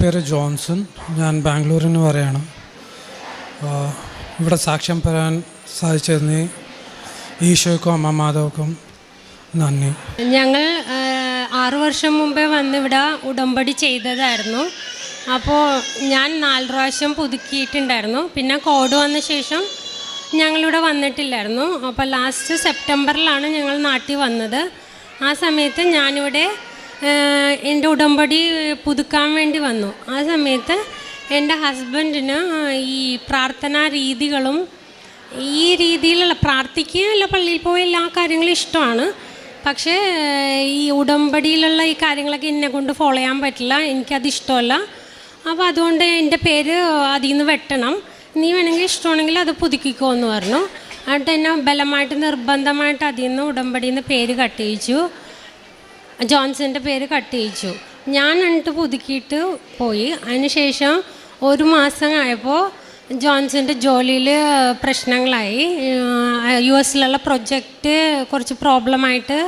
പേര് ജോൺസൺ. ഞാൻ ബാംഗ്ലൂരിൽ നിന്ന് വരെയാണ്. ഇവിടെ സാക്ഷ്യം പറയാൻ സാധിച്ചതിന് ഈശോയ്ക്കും അമ്മ മാതാവുക്കും നന്ദി. ഞങ്ങൾ 6 വർഷം മുമ്പേ വന്നിവിടെ ഉടമ്പടി ചെയ്തതായിരുന്നു. അപ്പോൾ ഞാൻ 4 പ്രാവശ്യം പുതുക്കിയിട്ടുണ്ടായിരുന്നു. പിന്നെ കോഡ് വന്ന ശേഷം ഞങ്ങളിവിടെ വന്നിട്ടില്ലായിരുന്നു. അപ്പോൾ ലാസ്റ്റ് സെപ്റ്റംബറിലാണ് ഞങ്ങൾ നാട്ടിൽ വന്നത്. ആ സമയത്ത് ഞാനിവിടെ എൻ്റെ ഉടമ്പടി പുതുക്കാൻ വേണ്ടി വന്നു. ആ സമയത്ത് എൻ്റെ ഹസ്ബൻഡിന് ഈ പ്രാർത്ഥനാ രീതികളും ഈ രീതിയിലുള്ള പ്രാർത്ഥിക്കുകയല്ല, പള്ളിയിൽ പോയി എല്ലാ കാര്യങ്ങളും ഇഷ്ടമാണ്. പക്ഷേ ഈ ഉടമ്പടിയിലുള്ള ഈ കാര്യങ്ങളൊക്കെ എന്നെ കൊണ്ട് ഫോളോ ചെയ്യാൻ പറ്റില്ല, എനിക്കത് ഇഷ്ടമല്ല. അപ്പോൾ അതുകൊണ്ട് എൻ്റെ പേര് അതിൽ നിന്ന് വെട്ടണം, നീ വേണമെങ്കിൽ ഇഷ്ടമാണെങ്കിൽ അത് പുതുക്കിക്കോ എന്ന് പറഞ്ഞു. എന്നിട്ട് എന്നെ ബലമായിട്ട് നിർബന്ധമായിട്ട് അതിൽ നിന്ന് ഉടമ്പടിയിൽ നിന്ന് പേര് കട്ട് ചെയ്യിച്ചു, ജോൺസൻ്റെ പേര് കട്ട് ചെയ്യിച്ചു. ഞാൻ എന്നിട്ട് പുതുക്കിയിട്ട് പോയി. അതിനുശേഷം 1 മാസം ആയപ്പോൾ ജോൺസൻ്റെ ജോലിയിൽ പ്രശ്നങ്ങളായി. US പ്രൊജക്റ്റ് കുറച്ച് പ്രോബ്ലമായിട്ട്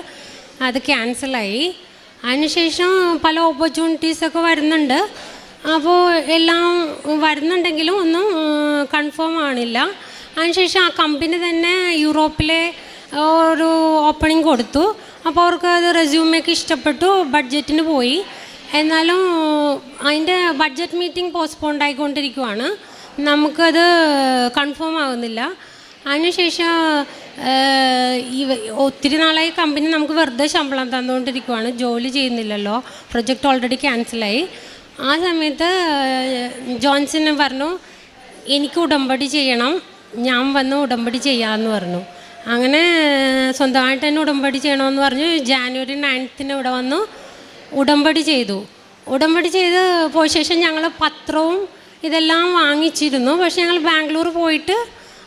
അത് ക്യാൻസലായി. അതിനുശേഷം പല ഓപ്പർച്യൂണിറ്റീസൊക്കെ വരുന്നുണ്ട്. അപ്പോൾ എല്ലാം വരുന്നുണ്ടെങ്കിലും ഒന്നും കൺഫേം ആണില്ല. അതിനുശേഷം ആ കമ്പനി തന്നെ യൂറോപ്പിലെ ഒരു ഓപ്പണിംഗ് കൊടുത്തു. അപ്പോൾ അവർക്ക് അത് റെസ്യൂമൊക്കെ ഇഷ്ടപ്പെട്ടു, ബഡ്ജറ്റിന് പോയി. എന്നാലും അതിൻ്റെ ബഡ്ജറ്റ് മീറ്റിംഗ് പോസ്റ്റ്പോണ്ട് ആയിക്കൊണ്ടിരിക്കുവാണ്, നമുക്കത് കൺഫേം ആകുന്നില്ല. അതിനുശേഷം ഒത്തിരി നാളായി കമ്പനി നമുക്ക് വെറുതെ ശമ്പളം തന്നുകൊണ്ടിരിക്കുവാണ്, ജോലി ചെയ്യുന്നില്ലല്ലോ, പ്രൊജക്റ്റ് ഓൾറെഡി ക്യാൻസലായി. ആ സമയത്ത് ജോൺസൺ പറഞ്ഞു എനിക്ക് ഉടമ്പടി ചെയ്യണം, ഞാൻ വന്ന് ഉടമ്പടി ചെയ്യാമെന്ന് പറഞ്ഞു. അങ്ങനെ സ്വന്തമായിട്ട് തന്നെ ഉടമ്പടി ചെയ്യണമെന്ന് പറഞ്ഞു. ജാനുവരി 9 ഇവിടെ വന്നു ഉടമ്പടി ചെയ്തു. ഉടമ്പടി ചെയ്ത് പോയ ശേഷം ഞങ്ങൾ പത്രവും ഇതെല്ലാം വാങ്ങിച്ചിരുന്നു. പക്ഷേ ഞങ്ങൾ ബാംഗ്ലൂർ പോയിട്ട്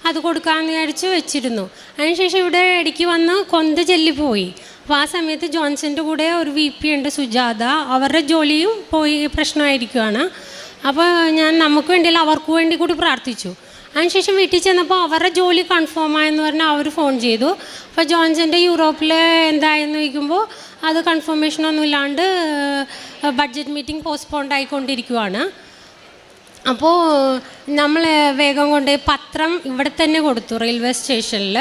അത് കൊടുക്കാമെന്ന് വിചാരിച്ച് വെച്ചിരുന്നു. അതിനുശേഷം ഇവിടെ ഇടയ്ക്ക് വന്ന് കൊന്ത ചെല്ലിപ്പോയി. അപ്പോൾ ആ സമയത്ത് ജോൺസൻ്റെ കൂടെ ഒരു VP ഉണ്ട്, സുജാത, അവരുടെ ജോലിയും പോയി പ്രശ്നമായിരിക്കുകയാണ്. അപ്പോൾ ഞാൻ നമുക്ക് വേണ്ടിയല്ല അവർക്ക് വേണ്ടി കൂടി പ്രാർത്ഥിച്ചു. അതിനുശേഷം വീട്ടിൽ ചെന്നപ്പോൾ അവരുടെ ജോലി കൺഫേം ആയെന്ന് പറഞ്ഞാൽ അവർ ഫോൺ ചെയ്തു. അപ്പോൾ ജോൺസൻ്റെ യൂറോപ്പിൽ എന്തായെന്ന് ചോദിക്കുമ്പോൾ അത് കൺഫർമേഷനൊന്നും ഇല്ലാണ്ട് ബഡ്ജറ്റ് മീറ്റിംഗ് പോസ്റ്റ്പോണ്ട് ആയിക്കൊണ്ടിരിക്കുവാണ്. അപ്പോൾ നമ്മൾ വേഗം കൊണ്ട് പത്രം ഇവിടെ തന്നെ കൊടുത്തു റെയിൽവേ സ്റ്റേഷനിൽ.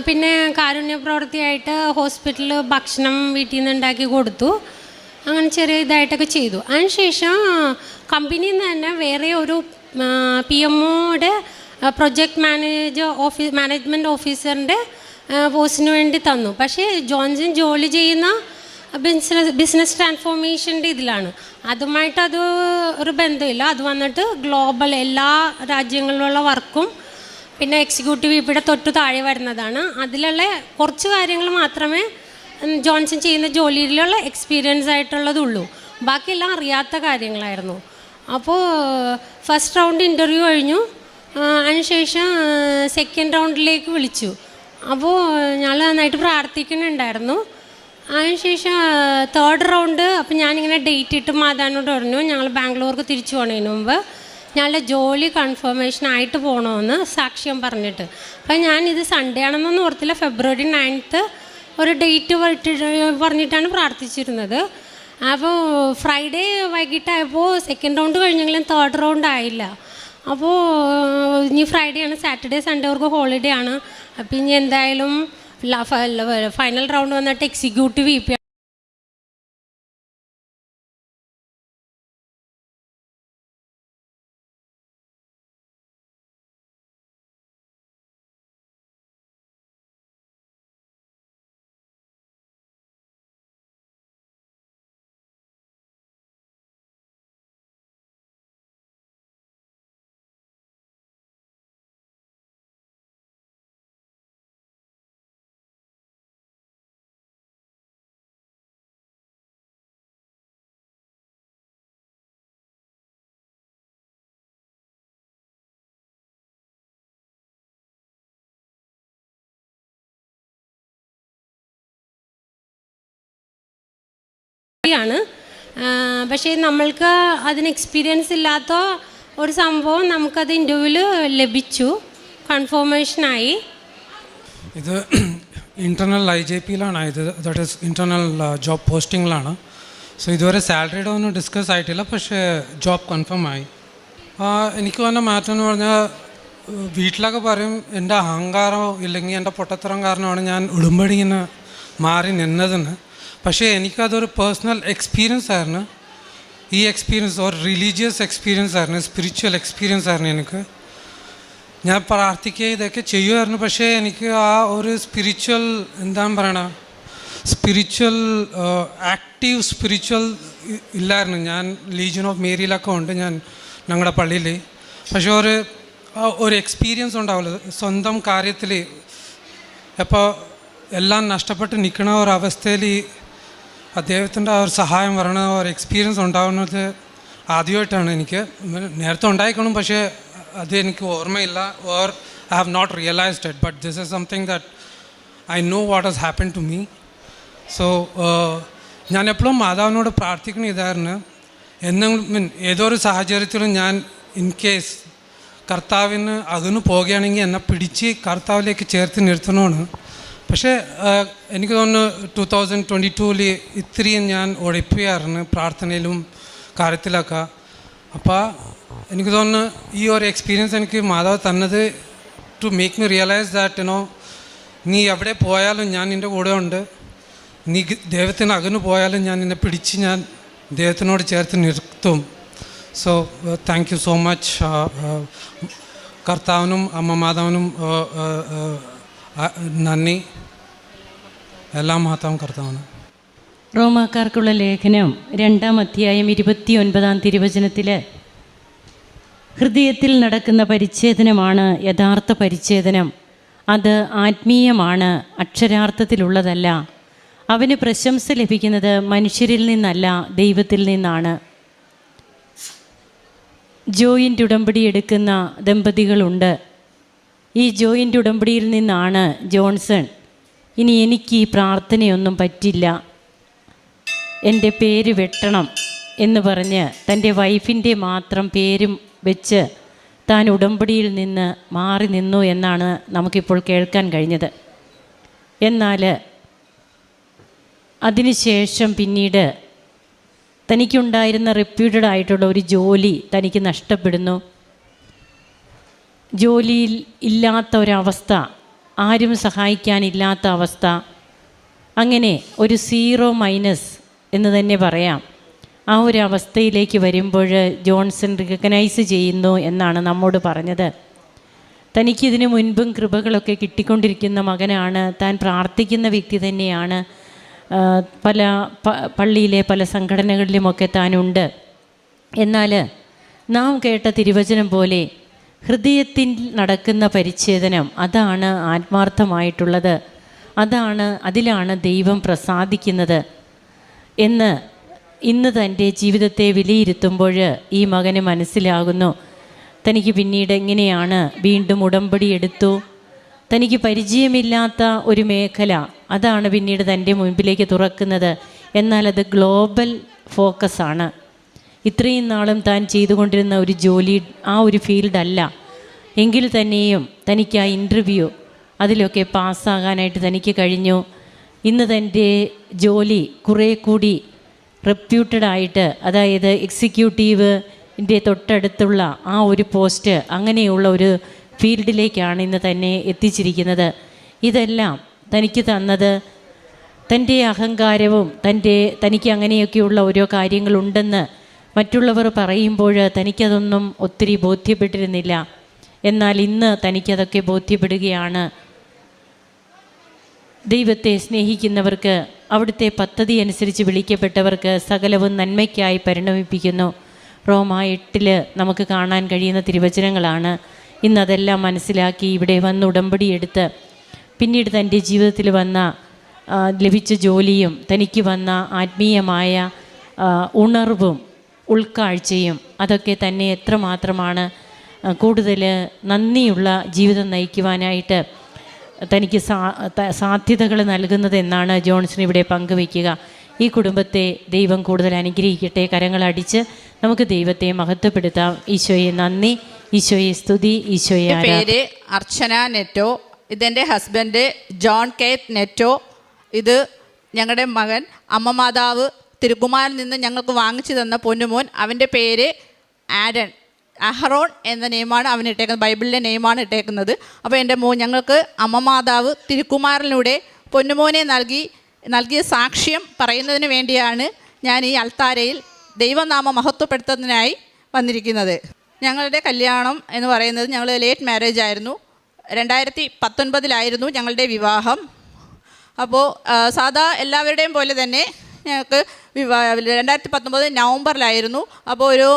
പിന്നെ കാരുണ്യ പ്രവൃത്തിയായിട്ട് ഹോസ്പിറ്റലിൽ ഭക്ഷണം വീട്ടിൽ നിന്ന് ഉണ്ടാക്കി കൊടുത്തു. അങ്ങനെ ചെറിയ ഇതായിട്ടൊക്കെ ചെയ്തു. അതിനുശേഷം കമ്പനിയിൽ നിന്ന് തന്നെ വേറെ ഒരു PMOയുടെ പ്രൊജക്റ്റ് മാനേജ്മെൻറ്റ് ഓഫീസറിൻ്റെ പോസ്റ്റിന് വേണ്ടി തന്നു. പക്ഷേ ജോൺസൺ ജോലി ചെയ്യുന്ന ബിസിനസ് ട്രാൻസ്ഫോർമേഷൻ്റെ ഇതിലാണ്, അതുമായിട്ടത് ഒരു ബന്ധമില്ല. അത് വന്നിട്ട് ഗ്ലോബൽ എല്ലാ രാജ്യങ്ങളിലുള്ള വർക്കും പിന്നെ എക്സിക്യൂട്ടീവ് VPയുടെ തൊട്ട് താഴെ വരുന്നതാണ്. അതിലുള്ള കുറച്ച് കാര്യങ്ങൾ മാത്രമേ ജോൺസൺ ചെയ്യുന്ന ജോലിയിലുള്ള എക്സ്പീരിയൻസ് ആയിട്ടുള്ളതുള്ളൂ, ബാക്കിയെല്ലാം അറിയാത്ത കാര്യങ്ങളായിരുന്നു. അപ്പോൾ ഫസ്റ്റ് റൗണ്ട് ഇൻ്റർവ്യൂ കഴിഞ്ഞു. അതിനുശേഷം സെക്കൻഡ് റൗണ്ടിലേക്ക് വിളിച്ചു. അപ്പോൾ ഞങ്ങൾ നന്നായിട്ട് പ്രാർത്ഥിക്കുന്നുണ്ടായിരുന്നു. അതിനുശേഷം തേർഡ് റൗണ്ട് അപ്പോൾ ഞാനിങ്ങനെ ഡേറ്റ് ഇട്ട് മാതാവിനോട് പറഞ്ഞു ഞങ്ങൾ ബാംഗ്ലൂർക്ക് തിരിച്ചു പോകണതിന് മുമ്പ് ഞങ്ങളുടെ ജോലി കൺഫർമേഷൻ ആയിട്ട് പോകണമെന്ന് സാക്ഷ്യം പറഞ്ഞിട്ട്. അപ്പം ഞാനിത് സൺഡേ ആണെന്നൊന്നും ഓർത്തില്ല, ഫെബ്രുവരി 9 ഒരു ഡേറ്റ് പറഞ്ഞിട്ടാണ് പ്രാർത്ഥിച്ചിരുന്നത്. അപ്പോൾ ഫ്രൈഡേ വൈകിട്ടായപ്പോൾ സെക്കൻഡ് റൗണ്ട് കഴിഞ്ഞെങ്കിലും തേർഡ് റൗണ്ട് ആയില്ല. അപ്പോൾ ഇനി ഫ്രൈഡേ ആണ്, സാറ്റർഡേ സൺഡേ അവർക്ക് ഹോളിഡേ ആണ്. അപ്പോൾ ഇനി എന്തായാലും ഫൈനൽ റൗണ്ട് വന്നിട്ട് എക്സിക്യൂട്ടീവ് VP ാണ്. പക്ഷേ നമ്മൾക്ക് അതിന് എക്സ്പീരിയൻസ് ഇല്ലാത്ത ഒരു സംഭവം നമുക്കത് ഇൻ്റർവ്യൂവിൽ ലഭിച്ചു, കൺഫർമേഷനായി. ഇത് ഇൻ്റർണൽ IJPയിലാണ്, ഇത് ദാറ്റ് ഈസ് ഇൻ്റർണൽ ജോബ് പോസ്റ്റിങ്ങിലാണ്. സോ ഇതുവരെ സാലറിയുടെ ഒന്നും ഡിസ്കസ് ആയിട്ടില്ല, പക്ഷേ ജോബ് കൺഫേം ആയി. എനിക്ക് വന്ന മാറ്റം എന്ന് പറഞ്ഞാൽ വീട്ടിലൊക്കെ പറയും എൻ്റെ അഹങ്കാരമോ ഇല്ലെങ്കിൽ എൻ്റെ പൊട്ടത്തരം കാരണമാണ് ഞാൻ ഉടുമ്പടിങ്ങനെ മാറി നിന്നതെന്ന്. പക്ഷേ എനിക്കതൊരു പേഴ്സണൽ എക്സ്പീരിയൻസ് ആയിരുന്നു. ഈ എക്സ്പീരിയൻസ് ഒരു റിലീജിയസ് എക്സ്പീരിയൻസ് ആയിരുന്നു, സ്പിരിച്വൽ എക്സ്പീരിയൻസ് ആയിരുന്നു എനിക്ക്. ഞാൻ പ്രാർത്ഥിക്കുക ഇതൊക്കെ ചെയ്യുമായിരുന്നു, പക്ഷേ എനിക്ക് ആ ഒരു സ്പിരിച്വൽ എന്താണ് പറയണ സ്പിരിച്വൽ ആക്റ്റീവ് സ്പിരിച്വൽ ഇല്ലായിരുന്നു. ഞാൻ ലീജിയൻ ഓഫ് മേരിയിലൊക്കെ ഉണ്ട് ഞാൻ ഞങ്ങളുടെ പള്ളിയിൽ. പക്ഷേ ഒരു എക്സ്പീരിയൻസ് ഉണ്ടാവില്ല സ്വന്തം കാര്യത്തിൽ. അപ്പോൾ എല്ലാം നഷ്ടപ്പെട്ട് നിൽക്കുന്ന ഒരവസ്ഥയിൽ അദ്ദേഹത്തിൻ്റെ ആ ഒരു സഹായം വരണ ഒരു എക്സ്പീരിയൻസ് ഉണ്ടാകുന്നത് ആദ്യമായിട്ടാണ് എനിക്ക്. നേരത്തെ ഉണ്ടായിക്കണം, പക്ഷേ അത് എനിക്ക് ഓർമ്മയില്ല, or I have not realised it. But this is something that I know what has happen to me. So ഞാൻ എപ്പോഴും മാതാവിനോട് പ്രാർത്ഥിക്കണം ഇതായിരുന്നു, എന്തെങ്കിലും ഏതൊരു സാഹചര്യത്തിലും ഞാൻ ഇൻ കേസ് കർത്താവിന് അകന്നു പോകുകയാണെങ്കിൽ എന്നെ പിടിച്ച് കർത്താവിലേക്ക് ചേർത്ത് നിർത്തണമെന്ന്. പക്ഷേ എനിക്ക് തോന്നുന്നു 2022 ഇത്രയും ഞാൻ ഉഴപ്പിയായിരുന്നു പ്രാർത്ഥനയിലും കാര്യത്തിലൊക്കെ. അപ്പോൾ എനിക്ക് തോന്നുന്നു ഈ ഒരു എക്സ്പീരിയൻസ് എനിക്ക് മാതാവ് തന്നത് to make me realise that നീ എവിടെ പോയാലും ഞാൻ നിൻ്റെ കൂടെ ഉണ്ട്, നീ ദൈവത്തിന് അകന്നു പോയാലും ഞാൻ നിന്നെ പിടിച്ച് ഞാൻ ദൈവത്തിനോട് ചേർത്ത് നിർത്തും. So thank you so much കർത്താവിനും അമ്മ മാതാവിനും നന്ദി. എല്ലാം മഹത്വം കർത്താവിന്. റോമാക്കാർക്കുള്ള ലേഖനം 2-ാം അധ്യായം 29-ാം തിരുവചനത്തിൽ ഹൃദയത്തിൽ നടക്കുന്ന പരിച്ഛേദനമാണ് യഥാർത്ഥ പരിച്ഛേദനം, അത് ആത്മീയമാണ്, അക്ഷരാർത്ഥത്തിലുള്ളതല്ല. അവന് പ്രശംസ ലഭിക്കുന്നത് മനുഷ്യരിൽ നിന്നല്ല, ദൈവത്തിൽ നിന്നാണ്. ജോയിൻ്റ് ഉടമ്പടി എടുക്കുന്ന ദമ്പതികളുണ്ട്. ഈ ജോയിൻ്റ് ഉടമ്പടിയിൽ നിന്നാണ് ജോൺസൺ ഇനി എനിക്ക് ഈ പ്രാർത്ഥനയൊന്നും പറ്റില്ല, എൻ്റെ പേര് വെട്ടണം എന്ന് പറഞ്ഞ് തൻ്റെ വൈഫിൻ്റെ മാത്രം പേരും വെച്ച് താൻ ഉടമ്പടിയിൽ നിന്ന് മാറി നിന്നു എന്നാണ് നമുക്കിപ്പോൾ കേൾക്കാൻ കഴിഞ്ഞത്. എന്നാൽ അതിനുശേഷം പിന്നീട് തനിക്കുണ്ടായിരുന്ന റെപ്യൂട്ടഡ് ആയിട്ടുള്ള ഒരു ജോലി തനിക്ക് നഷ്ടപ്പെടുന്നു. ജോലിയിൽ ഇല്ലാത്ത ഒരവസ്ഥ, ആരും സഹായിക്കാനില്ലാത്ത അവസ്ഥ, അങ്ങനെ ഒരു 0- എന്ന് തന്നെ പറയാം. ആ ഒരു അവസ്ഥയിലേക്ക് വരുമ്പോൾ ജോൺസൺ റിക്കഗ്നൈസ് ചെയ്യുന്നു എന്നാണ് നമ്മോട് പറഞ്ഞത്. തനിക്കിതിനു മുൻപും കൃപകളൊക്കെ കിട്ടിക്കൊണ്ടിരിക്കുന്ന മകനാണ്, താൻ പ്രാർത്ഥിക്കുന്ന വ്യക്തി തന്നെയാണ്, പല പള്ളിയിലെ പല സംഘടനകളിലുമൊക്കെ താനുണ്ട്. എന്നാൽ നാം കേട്ട തിരുവചനം പോലെ ഹൃദയത്തിൽ നടക്കുന്ന പരിച്ഛേദനം അതാണ് ആത്മാർത്ഥമായിട്ടുള്ളത്, അതിലാണ് ദൈവം പ്രസാദിക്കുന്നത് എന്ന് ഇന്ന് തൻ്റെ ജീവിതത്തെ വിലയിരുത്തുമ്പോൾ ഈ മകന് മനസ്സിലാകുന്നു. തനിക്ക് പിന്നീട് എങ്ങനെയാണ് വീണ്ടും ഉടമ്പടി എടുത്തു, തനിക്ക് പരിചയമില്ലാത്ത ഒരു മേഖല അതാണ് പിന്നീട് തൻ്റെ മുൻപിലേക്ക് തുറക്കുന്നത്. എന്നാൽ അത് ഗ്ലോബൽ ഫോക്കസാണ്. ഇത്രയും നാളും താൻ ചെയ്തുകൊണ്ടിരുന്ന ഒരു ജോലി ആ ഒരു ഫീൽഡല്ല. എങ്കിൽ തന്നെയും തനിക്ക് ആ ഇൻ്റർവ്യൂ അതിലൊക്കെ പാസ്സാകാനായിട്ട് തനിക്ക് കഴിഞ്ഞു. ഇന്ന് തൻ്റെ ജോലി കുറേ കൂടി റെപ്യൂട്ടഡ് ആയിട്ട്, അതായത് എക്സിക്യൂട്ടീവിൻ്റെ തൊട്ടടുത്തുള്ള ആ ഒരു പോസ്റ്റ്, അങ്ങനെയുള്ള ഒരു ഫീൽഡിലേക്കാണ് ഇന്ന് തന്നെ എത്തിച്ചിരിക്കുന്നത്. ഇതെല്ലാം തനിക്ക് തന്നത് തൻ്റെ അഹങ്കാരവും തനിക്ക് അങ്ങനെയൊക്കെയുള്ള ഓരോ കാര്യങ്ങളുണ്ടെന്ന് മറ്റുള്ളവർ പറയുമ്പോൾ തനിക്കതൊന്നും ഒത്തിരി ബോധ്യപ്പെട്ടിരുന്നില്ല. എന്നാൽ ഇന്ന് തനിക്കതൊക്കെ ബോധ്യപ്പെടുകയാണ്. ദൈവത്തെ സ്നേഹിക്കുന്നവർക്ക്, അവിടുത്തെ പദ്ധതി അനുസരിച്ച് വിളിക്കപ്പെട്ടവർക്ക് സകലവും നന്മയ്ക്കായി പരിണമിപ്പിക്കുന്നു. റോമ 8 നമുക്ക് കാണാൻ കഴിയുന്ന തിരുവചനങ്ങളാണ്. ഇന്നതെല്ലാം മനസ്സിലാക്കി ഇവിടെ വന്ന് ഉടമ്പടി എടുത്ത് പിന്നീട് തൻ്റെ ജീവിതത്തിൽ ലഭിച്ച ജോലിയും തനിക്ക് വന്ന ആത്മീയമായ ഉണർവും ഉൾക്കാഴ്ചയും അതൊക്കെ തന്നെ എത്രമാത്രമാണ് കൂടുതൽ നന്ദിയുള്ള ജീവിതം നയിക്കുവാനായിട്ട് തനിക്ക് സാധ്യതകൾ നൽകുന്നതെന്നാണ് ജോൺസൺ ഇവിടെ പങ്കുവയ്ക്കുക. ഈ കുടുംബത്തെ ദൈവം കൂടുതൽ അനുഗ്രഹിക്കട്ടെ. കരങ്ങളടിച്ച് നമുക്ക് ദൈവത്തെ മഹത്വപ്പെടുത്താം. ഈശോയെ നന്ദി, ഈശോയെ സ്തുതി, ഈശോയെ ആരാധന. പേര് അർച്ചന നെറ്റോ. ഇതെൻ്റെ ഹസ്ബൻഡ് ജോൺ കെ നെറ്റോ. ഇത് ഞങ്ങളുടെ മകൻ അമ്മ മാതാവ് തിരുക്കുമാരിൽ നിന്ന് ഞങ്ങൾക്ക് വാങ്ങിച്ചു തന്ന പൊന്നുമോൻ, അവൻ്റെ പേര് ആരൺ, അഹറോൺ എന്ന നെയിമാണ് അവൻ ഇട്ടേക്കുന്നത്, ബൈബിളിലെ നെയിമാണ് ഇട്ടേക്കുന്നത്. അപ്പോൾ എൻ്റെ മോൻ, ഞങ്ങൾക്ക് അമ്മ മാതാവ് തിരുക്കുമാരനിലൂടെ പൊന്നുമോനെ നൽകിയ സാക്ഷ്യം പറയുന്നതിന് വേണ്ടിയാണ് ഞാൻ ഈ അൾത്താരയിൽ ദൈവനാമ മഹത്വപ്പെടുത്തുന്നതിനായി വന്നിരിക്കുന്നത്. ഞങ്ങളുടെ കല്യാണം എന്ന് പറയുന്നത് ഞങ്ങൾ ലേറ്റ് മാരേജ് ആയിരുന്നു. 2019 ഞങ്ങളുടെ വിവാഹം. അപ്പോൾ സാധാ എല്ലാവരുടെയും പോലെ തന്നെ ഞങ്ങൾക്ക് 2019 നവംബറിലായിരുന്നു. അപ്പോൾ ഒരു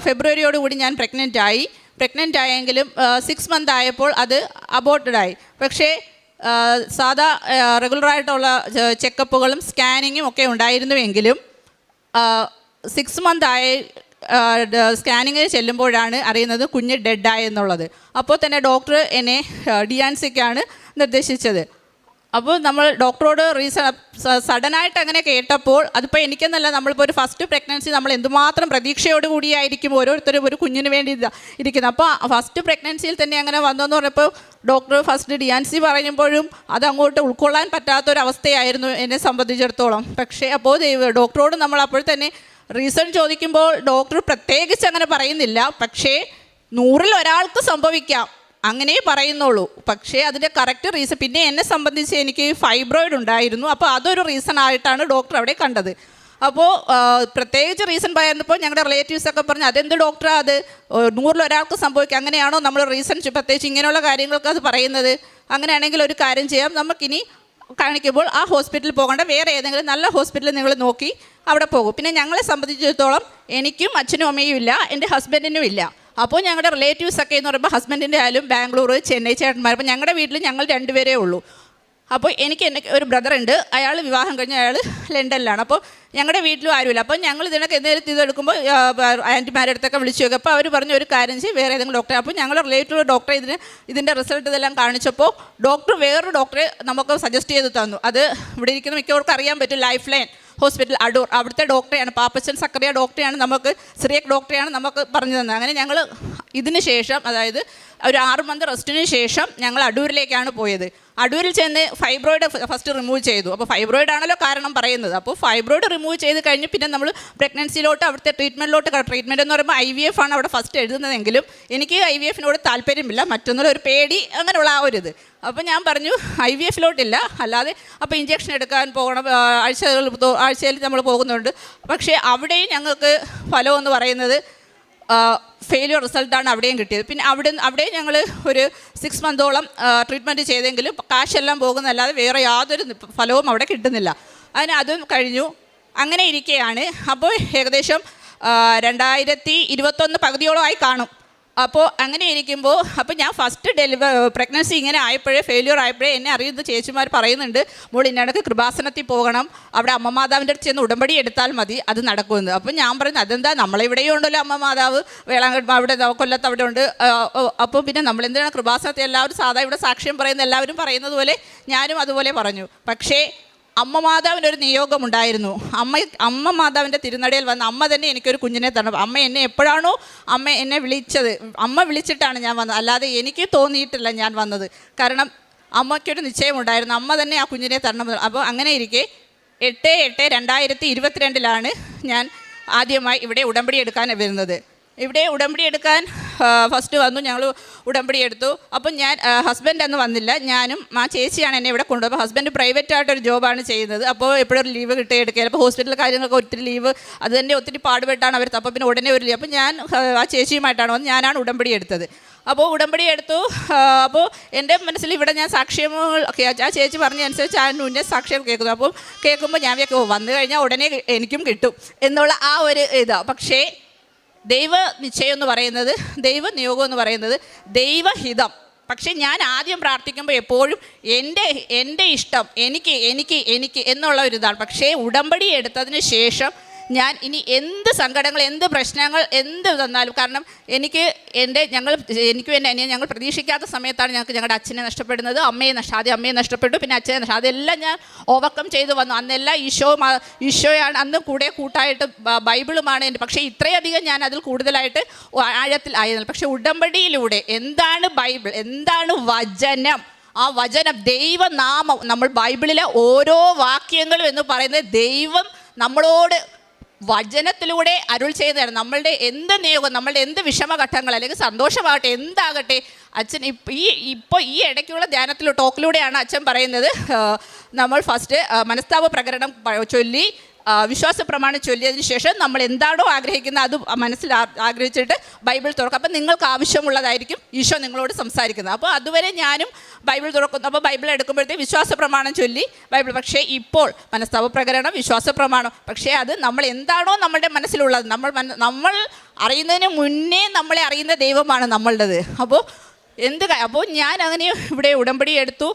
ഫെബ്രുവരിയോടുകൂടി ഞാൻ പ്രഗ്നൻ്റ് ആയെങ്കിലും 6 മന്ത് ആയപ്പോൾ അത് അബോർട്ടഡായി. പക്ഷേ സാധാ റെഗുലറായിട്ടുള്ള ചെക്കപ്പുകളും സ്കാനിങ്ങും ഒക്കെ ഉണ്ടായിരുന്നുവെങ്കിലും 6 മന്ത് ആയി സ്കാനിങ്ങിന് ചെല്ലുമ്പോഴാണ് അറിയുന്നത് കുഞ്ഞ് ഡെഡായെന്നുള്ളത്. അപ്പോൾ തന്നെ ഡോക്ടർ എന്നെ DNCക്കാണ് നിർദ്ദേശിച്ചത്. അപ്പോൾ നമ്മൾ ഡോക്ടറോട് സഡനായിട്ട് അങ്ങനെ കേട്ടപ്പോൾ, അതിപ്പോൾ എനിക്കെന്നല്ല, നമ്മളിപ്പോൾ ഒരു ഫസ്റ്റ് പ്രഗ്നൻസി നമ്മൾ എന്തുമാത്രം പ്രതീക്ഷയോട് കൂടിയായിരിക്കും ഓരോരുത്തരും ഒരു കുഞ്ഞിന് വേണ്ടി ഇരിക്കുന്നത്. അപ്പോൾ ഫസ്റ്റ് പ്രഗ്നൻസിയിൽ തന്നെ അങ്ങനെ വന്നെന്ന് പറഞ്ഞപ്പോൾ ഡോക്ടർ ഫസ്റ്റ് DNC പറയുമ്പോഴും അതങ്ങോട്ട് ഉൾക്കൊള്ളാൻ പറ്റാത്തൊരവസ്ഥയായിരുന്നു എന്നെ സംബന്ധിച്ചിടത്തോളം. പക്ഷേ അപ്പോൾ ഡോക്ടറോട് നമ്മൾ അപ്പോൾ തന്നെ റീസൺ ചോദിക്കുമ്പോൾ ഡോക്ടർ പ്രത്യേകിച്ച് അങ്ങനെ പറയുന്നില്ല. പക്ഷേ 100-ൽ ഒരാൾക്ക് സംഭവിക്കാം, അങ്ങനെ പറയുന്നുള്ളൂ. പക്ഷേ അതിൻ്റെ കറക്റ്റ് റീസൺ, പിന്നെ എന്നെ സംബന്ധിച്ച് എനിക്ക് ഫൈബ്രോയിഡ് ഉണ്ടായിരുന്നു. അപ്പോൾ അതൊരു റീസൺ ആയിട്ടാണ് ഡോക്ടർ അവിടെ കണ്ടത്. അപ്പോൾ പ്രത്യേകിച്ച് റീസൺ പറയുന്നപ്പോൾ ഞങ്ങളുടെ റിലേറ്റീവ്സൊക്കെ പറഞ്ഞു, അതെന്ത് ഡോക്ടറാ അത് 100-ൽ ഒരാൾക്ക് സംഭവിക്കുക, അങ്ങനെയാണോ നമ്മൾ റീസൺ പ്രത്യേകിച്ച് ഇങ്ങനെയുള്ള കാര്യങ്ങൾക്ക് അത് പറയുന്നത്? അങ്ങനെയാണെങ്കിൽ ഒരു കാര്യം ചെയ്യാം, നമുക്കിനി കാണിക്കുമ്പോൾ ആ ഹോസ്പിറ്റലിൽ പോകേണ്ട വേറെ ഏതെങ്കിലും നല്ല ഹോസ്പിറ്റലിൽ നിങ്ങൾ നോക്കി അവിടെ പോകും. പിന്നെ ഞങ്ങളെ സംബന്ധിച്ചിടത്തോളം എനിക്കും അച്ഛനും അമ്മയും ഇല്ല, എൻ്റെ ഹസ്ബൻഡിനും ഇല്ല. അപ്പോൾ ഞങ്ങളുടെ റിലേറ്റീവ്സൊക്കെ എന്ന് പറയുമ്പോൾ ഹസ്ബൻഡിൻ്റെ ആയാലും ബാംഗ്ലൂർ, ചെന്നൈ ചേട്ടന്മാർ. അപ്പോൾ ഞങ്ങളുടെ വീട്ടിൽ ഞങ്ങൾ 2 പേരേ ഉള്ളൂ. അപ്പോൾ എനിക്ക് ഒരു ബ്രദറുണ്ട്, അയാൾ വിവാഹം കഴിഞ്ഞ് അയാൾ ലണ്ടനിലാണ്. അപ്പോൾ ഞങ്ങളുടെ വീട്ടിലും ആരുമില്ല. അപ്പോൾ ഞങ്ങൾ ഇതിനൊക്കെ എന്തെങ്കിലും ഇതെടുക്കുമ്പോൾ ആൻറ്റിമാരുടെ അടുത്തൊക്കെ വിളിച്ചു നോക്കും. അപ്പോൾ അവർ പറഞ്ഞ ഒരു കാര്യം ചെയ്യും, വേറെ ഏതെങ്കിലും ഡോക്ടറെ. അപ്പോൾ ഞങ്ങൾ റിലേറ്റീവ് ഡോക്ടറെ ഇതിൻ്റെ റിസൾട്ട് ഇതെല്ലാം കാണിച്ചപ്പോൾ ഡോക്ടർ വേറൊരു ഡോക്ടറെ നമുക്ക് സജസ്റ്റ് ചെയ്ത് തന്നു. അത് ഇവിടെ ഇരിക്കുന്ന മിക്കവർക്കും അറിയാൻ പറ്റും, ലൈഫ് ലൈൻ ഹോസ്പിറ്റൽ അടൂർ, അവിടുത്തെ ഡോക്ടറെയാണ്, പാപ്പച്ചൻ സക്കറിയ ഡോക്ടറെയാണ് നമുക്ക്, സിറിയക് ഡോക്ടറെയാണ് നമുക്ക് പറഞ്ഞു തന്നത്. അങ്ങനെ ഞങ്ങൾ ഇതിന് ശേഷം, അതായത് ഒരു 6 മന്ത് റെസ്റ്റിന് ശേഷം ഞങ്ങൾ അടൂരിലേക്കാണ് പോയത്. അടൂരിൽ ചെന്ന് ഫൈബ്രോയിഡ് ഫസ്റ്റ് റിമൂവ് ചെയ്തു. അപ്പോൾ ഫൈബ്രോയിഡ് ആണല്ലോ കാരണം പറയുന്നത്. അപ്പോൾ ഫൈബ്രോയിഡ് റിമൂവ് ചെയ്ത് കഴിഞ്ഞ് പിന്നെ നമ്മൾ പ്രഗ്നൻസിയിലോട്ട് അവിടുത്തെ ട്രീറ്റ്മെൻറ്റ് എന്ന് പറയുമ്പോൾ IVF ആണ് അവിടെ ഫസ്റ്റ് എഴുതുന്നതെങ്കിലും എനിക്ക് IVF-നോട് താല്പര്യമില്ല, മറ്റൊന്നൊരു പേടി, അങ്ങനെയുള്ള ആ ഒരു ഇത്. അപ്പോൾ ഞാൻ പറഞ്ഞു IVF-ലോട്ടില്ല, അല്ലാതെ അപ്പോൾ ഇഞ്ചക്ഷൻ എടുക്കാൻ പോകണം, ആഴ്ചയിൽ നമ്മൾ പോകുന്നുണ്ട്. പക്ഷേ അവിടെയും ഞങ്ങൾക്ക് ഫലമെന്ന് പറയുന്നത് ഫെയിലിയർ റിസൾട്ടാണ് അവിടെയും കിട്ടിയത്. പിന്നെ അവിടെയും ഞങ്ങൾ ഒരു 6 മന്തോളം ട്രീറ്റ്മെൻറ്റ് ചെയ്തെങ്കിലും കാശെല്ലാം പോകുന്നതല്ലാതെ വേറെ യാതൊരു ഫലവും അവിടെ കിട്ടുന്നില്ല. അതും കഴിഞ്ഞു. അങ്ങനെ ഇരിക്കുകയാണ്. അപ്പോൾ ഏകദേശം 2021 പകുതിയോളമായി കാണും. അപ്പോൾ അങ്ങനെ ഇരിക്കുമ്പോൾ അപ്പോൾ ഞാൻ ഫസ്റ്റ് പ്രഗ്നൻസി ഇങ്ങനെ ആയപ്പോഴേ, ഫെയിലിയർ ആയപ്പോഴേ എന്നെ അറിയുന്ന ചേച്ചിമാർ പറയുന്നുണ്ട്, മോൾ ഇന്നടക്ക് കൃപാസനത്തിൽ പോകണം, അവിടെ അമ്മ മാതാവിൻ്റെ അടുത്ത് ചെന്ന് ഉടമ്പടി എടുത്താൽ മതി, അത് നടക്കുമെന്ന്. അപ്പോൾ ഞാൻ പറഞ്ഞു, അതെന്താ, നമ്മളിവിടെയും ഉണ്ടല്ലോ അമ്മ മാതാവ്, വേളാങ്കണ്ണി അവിടെ കൊല്ലത്ത് അവിടെ ഉണ്ട്. അപ്പോൾ പിന്നെ നമ്മളെന്തിനാണ് കൃപാസനത്തിൽ എല്ലാവരും സാധാ ഇവിടെ സാക്ഷ്യം പറയുന്ന എല്ലാവരും പറയുന്നത് പോലെ ഞാനും അതുപോലെ പറഞ്ഞു. പക്ഷേ അമ്മ മാതാവിനൊരു നിയോഗമുണ്ടായിരുന്നു. അമ്മ മാതാവിൻ്റെ തിരുനടയിൽ വന്ന് അമ്മ തന്നെ എനിക്കൊരു കുഞ്ഞിനെ തരണം. അമ്മ എന്നെ എപ്പോഴാണോ എന്നെ വിളിച്ചത്, അമ്മ വിളിച്ചിട്ടാണ് ഞാൻ വന്നത്, അല്ലാതെ എനിക്ക് തോന്നിയിട്ടില്ല ഞാൻ വന്നത്. കാരണം അമ്മയ്ക്കൊരു നിശ്ചയമുണ്ടായിരുന്നു, അമ്മ തന്നെ ആ കുഞ്ഞിനെ തരണം. അപ്പോൾ അങ്ങനെ ഇരിക്കെ 8/8/2022 ഞാൻ ആദ്യമായി ഇവിടെ ഉടമ്പടി എടുക്കാൻ വരുന്നത്. ഇവിടെ ഉടമ്പടി എടുക്കാൻ ഫസ്റ്റ് വന്നു, ഞങ്ങൾ ഉടമ്പടി എടുത്തു. അപ്പം ഞാൻ ഹസ്ബൻഡ് അന്ന് വന്നില്ല, ഞാനും ആ ചേച്ചിയാണ് എന്നെ ഇവിടെ കൊണ്ടുപോകും. അപ്പോൾ ഹസ്ബൻഡ് പ്രൈവറ്റായിട്ടൊരു ജോബാണ് ചെയ്യുന്നത്. അപ്പോൾ എപ്പോഴും ലീവ് എടുക്കുക, അപ്പോൾ ഹോസ്പിറ്റൽ കാര്യങ്ങളൊക്കെ ഒത്തിരി ലീവ്, അത് തന്നെ ഒത്തിരി പാടുപെട്ടാണ് അവർ. അപ്പോൾ പിന്നെ ഉടനെ ഒരു ലീവ്. അപ്പോൾ ഞാൻ ആ ചേച്ചിയുമായിട്ടാണ് വന്നത്, ഞാനാണ് ഉടമ്പടി എടുത്തത്. അപ്പോൾ ഉടമ്പടി എടുത്തു. അപ്പോൾ എൻ്റെ മനസ്സിൽ ഇവിടെ ഞാൻ സാക്ഷ്യങ്ങൾ ആ ചേച്ചി പറഞ്ഞതനുസരിച്ച് ആ മുന്നേ സാക്ഷ്യം കേൾക്കുന്നു. അപ്പോൾ കേൾക്കുമ്പോൾ ഞാൻ വന്നു കഴിഞ്ഞാൽ ഉടനെ എനിക്കും കിട്ടും എന്നുള്ള ആ ഒരു ഇതാണ്. പക്ഷേ ദൈവ നിശ്ചയം എന്ന് പറയുന്നത്, ദൈവ നിയോഗം എന്ന് പറയുന്നത് ദൈവഹിതം. പക്ഷേ ഞാൻ ആദ്യം പ്രാർത്ഥിക്കുമ്പോൾ എപ്പോഴും എൻ്റെ ഇഷ്ടം, എനിക്ക് എന്നുള്ള ഒരു ഇതാണ്. പക്ഷേ ഉടമ്പടി എടുത്തതിന് ശേഷം ഞാൻ ഇനി എന്ത് സങ്കടങ്ങൾ, എന്ത് പ്രശ്നങ്ങൾ, എന്ത് തന്നാലും, കാരണം എനിക്കും എൻ്റെ അനിയൻ ഞങ്ങൾ പ്രതീക്ഷിക്കാത്ത സമയത്താണ് ഞങ്ങളുടെ അച്ഛനെ നഷ്ടപ്പെടുന്നത്, ആദ്യം അമ്മയെ നഷ്ടപ്പെട്ടു, പിന്നെ അച്ഛനെ നഷ്ടപ്പെട്ടു. അതെല്ലാം ഞാൻ ഓവർകം ചെയ്തു വന്നു. അന്നെല്ലാം ഈശോയാണ് അന്ന് കൂട്ടായിട്ട് ബൈബിളുമാണ് എൻ്റെ. പക്ഷേ ഇത്രയധികം ഞാൻ അതിൽ കൂടുതലായിട്ട് ആഴത്തിൽ ആയിരുന്നില്ല. പക്ഷേ ഉടമ്പടിയിലൂടെ എന്താണ് ബൈബിൾ, എന്താണ് വചനം, ആ വചനം ദൈവനാമം, നമ്മൾ ബൈബിളിലെ ഓരോ വാക്യങ്ങളും എന്ന് പറയുന്നത് ദൈവം നമ്മളോട് വചനത്തിലൂടെ അരുൾ ചെയ്തതാണ്. നമ്മളുടെ എന്ത് നിയോഗം, നമ്മളുടെ എന്ത് വിഷമഘട്ടങ്ങൾ അല്ലെങ്കിൽ സന്തോഷമാകട്ടെ എന്താകട്ടെ, അച്ഛൻ ഇപ്പോൾ ഈ ഇടയ്ക്കുള്ള ധ്യാനത്തിൽ ടോക്കിലൂടെയാണ് അച്ഛൻ പറയുന്നത്, നമ്മൾ ഫസ്റ്റ് മനസ്താപ പ്രകരണം ചൊല്ലി വിശ്വാസ പ്രമാണം ചൊല്ലിയതിന് ശേഷം നമ്മൾ എന്താണോ ആഗ്രഹിക്കുന്നത് അത് മനസ്സിൽ ആഗ്രഹിച്ചിട്ട് ബൈബിൾ തുറക്കും. അപ്പം നിങ്ങൾക്ക് ആവശ്യമുള്ളതായിരിക്കും ഈശോ നിങ്ങളോട് സംസാരിക്കുന്നത്. അപ്പോൾ അതുവരെ ഞാനും ബൈബിൾ തുറക്കുന്നു. അപ്പോൾ ബൈബിൾ എടുക്കുമ്പോഴത്തേക്ക് വിശ്വാസ പ്രമാണം ചൊല്ലി ബൈബിൾ. പക്ഷേ ഇപ്പോൾ മനസ്താപ പ്രകരണം, വിശ്വാസ പ്രമാണം, പക്ഷേ അത് നമ്മൾ എന്താണോ നമ്മളുടെ മനസ്സിലുള്ളത്, നമ്മൾ അറിയുന്നതിന് മുന്നേ നമ്മളെ അറിയുന്ന ദൈവമാണ് നമ്മളുടേത്. അപ്പോൾ ഞാൻ അങ്ങനെ ഇവിടെ ഉടമ്പടി എടുത്തു.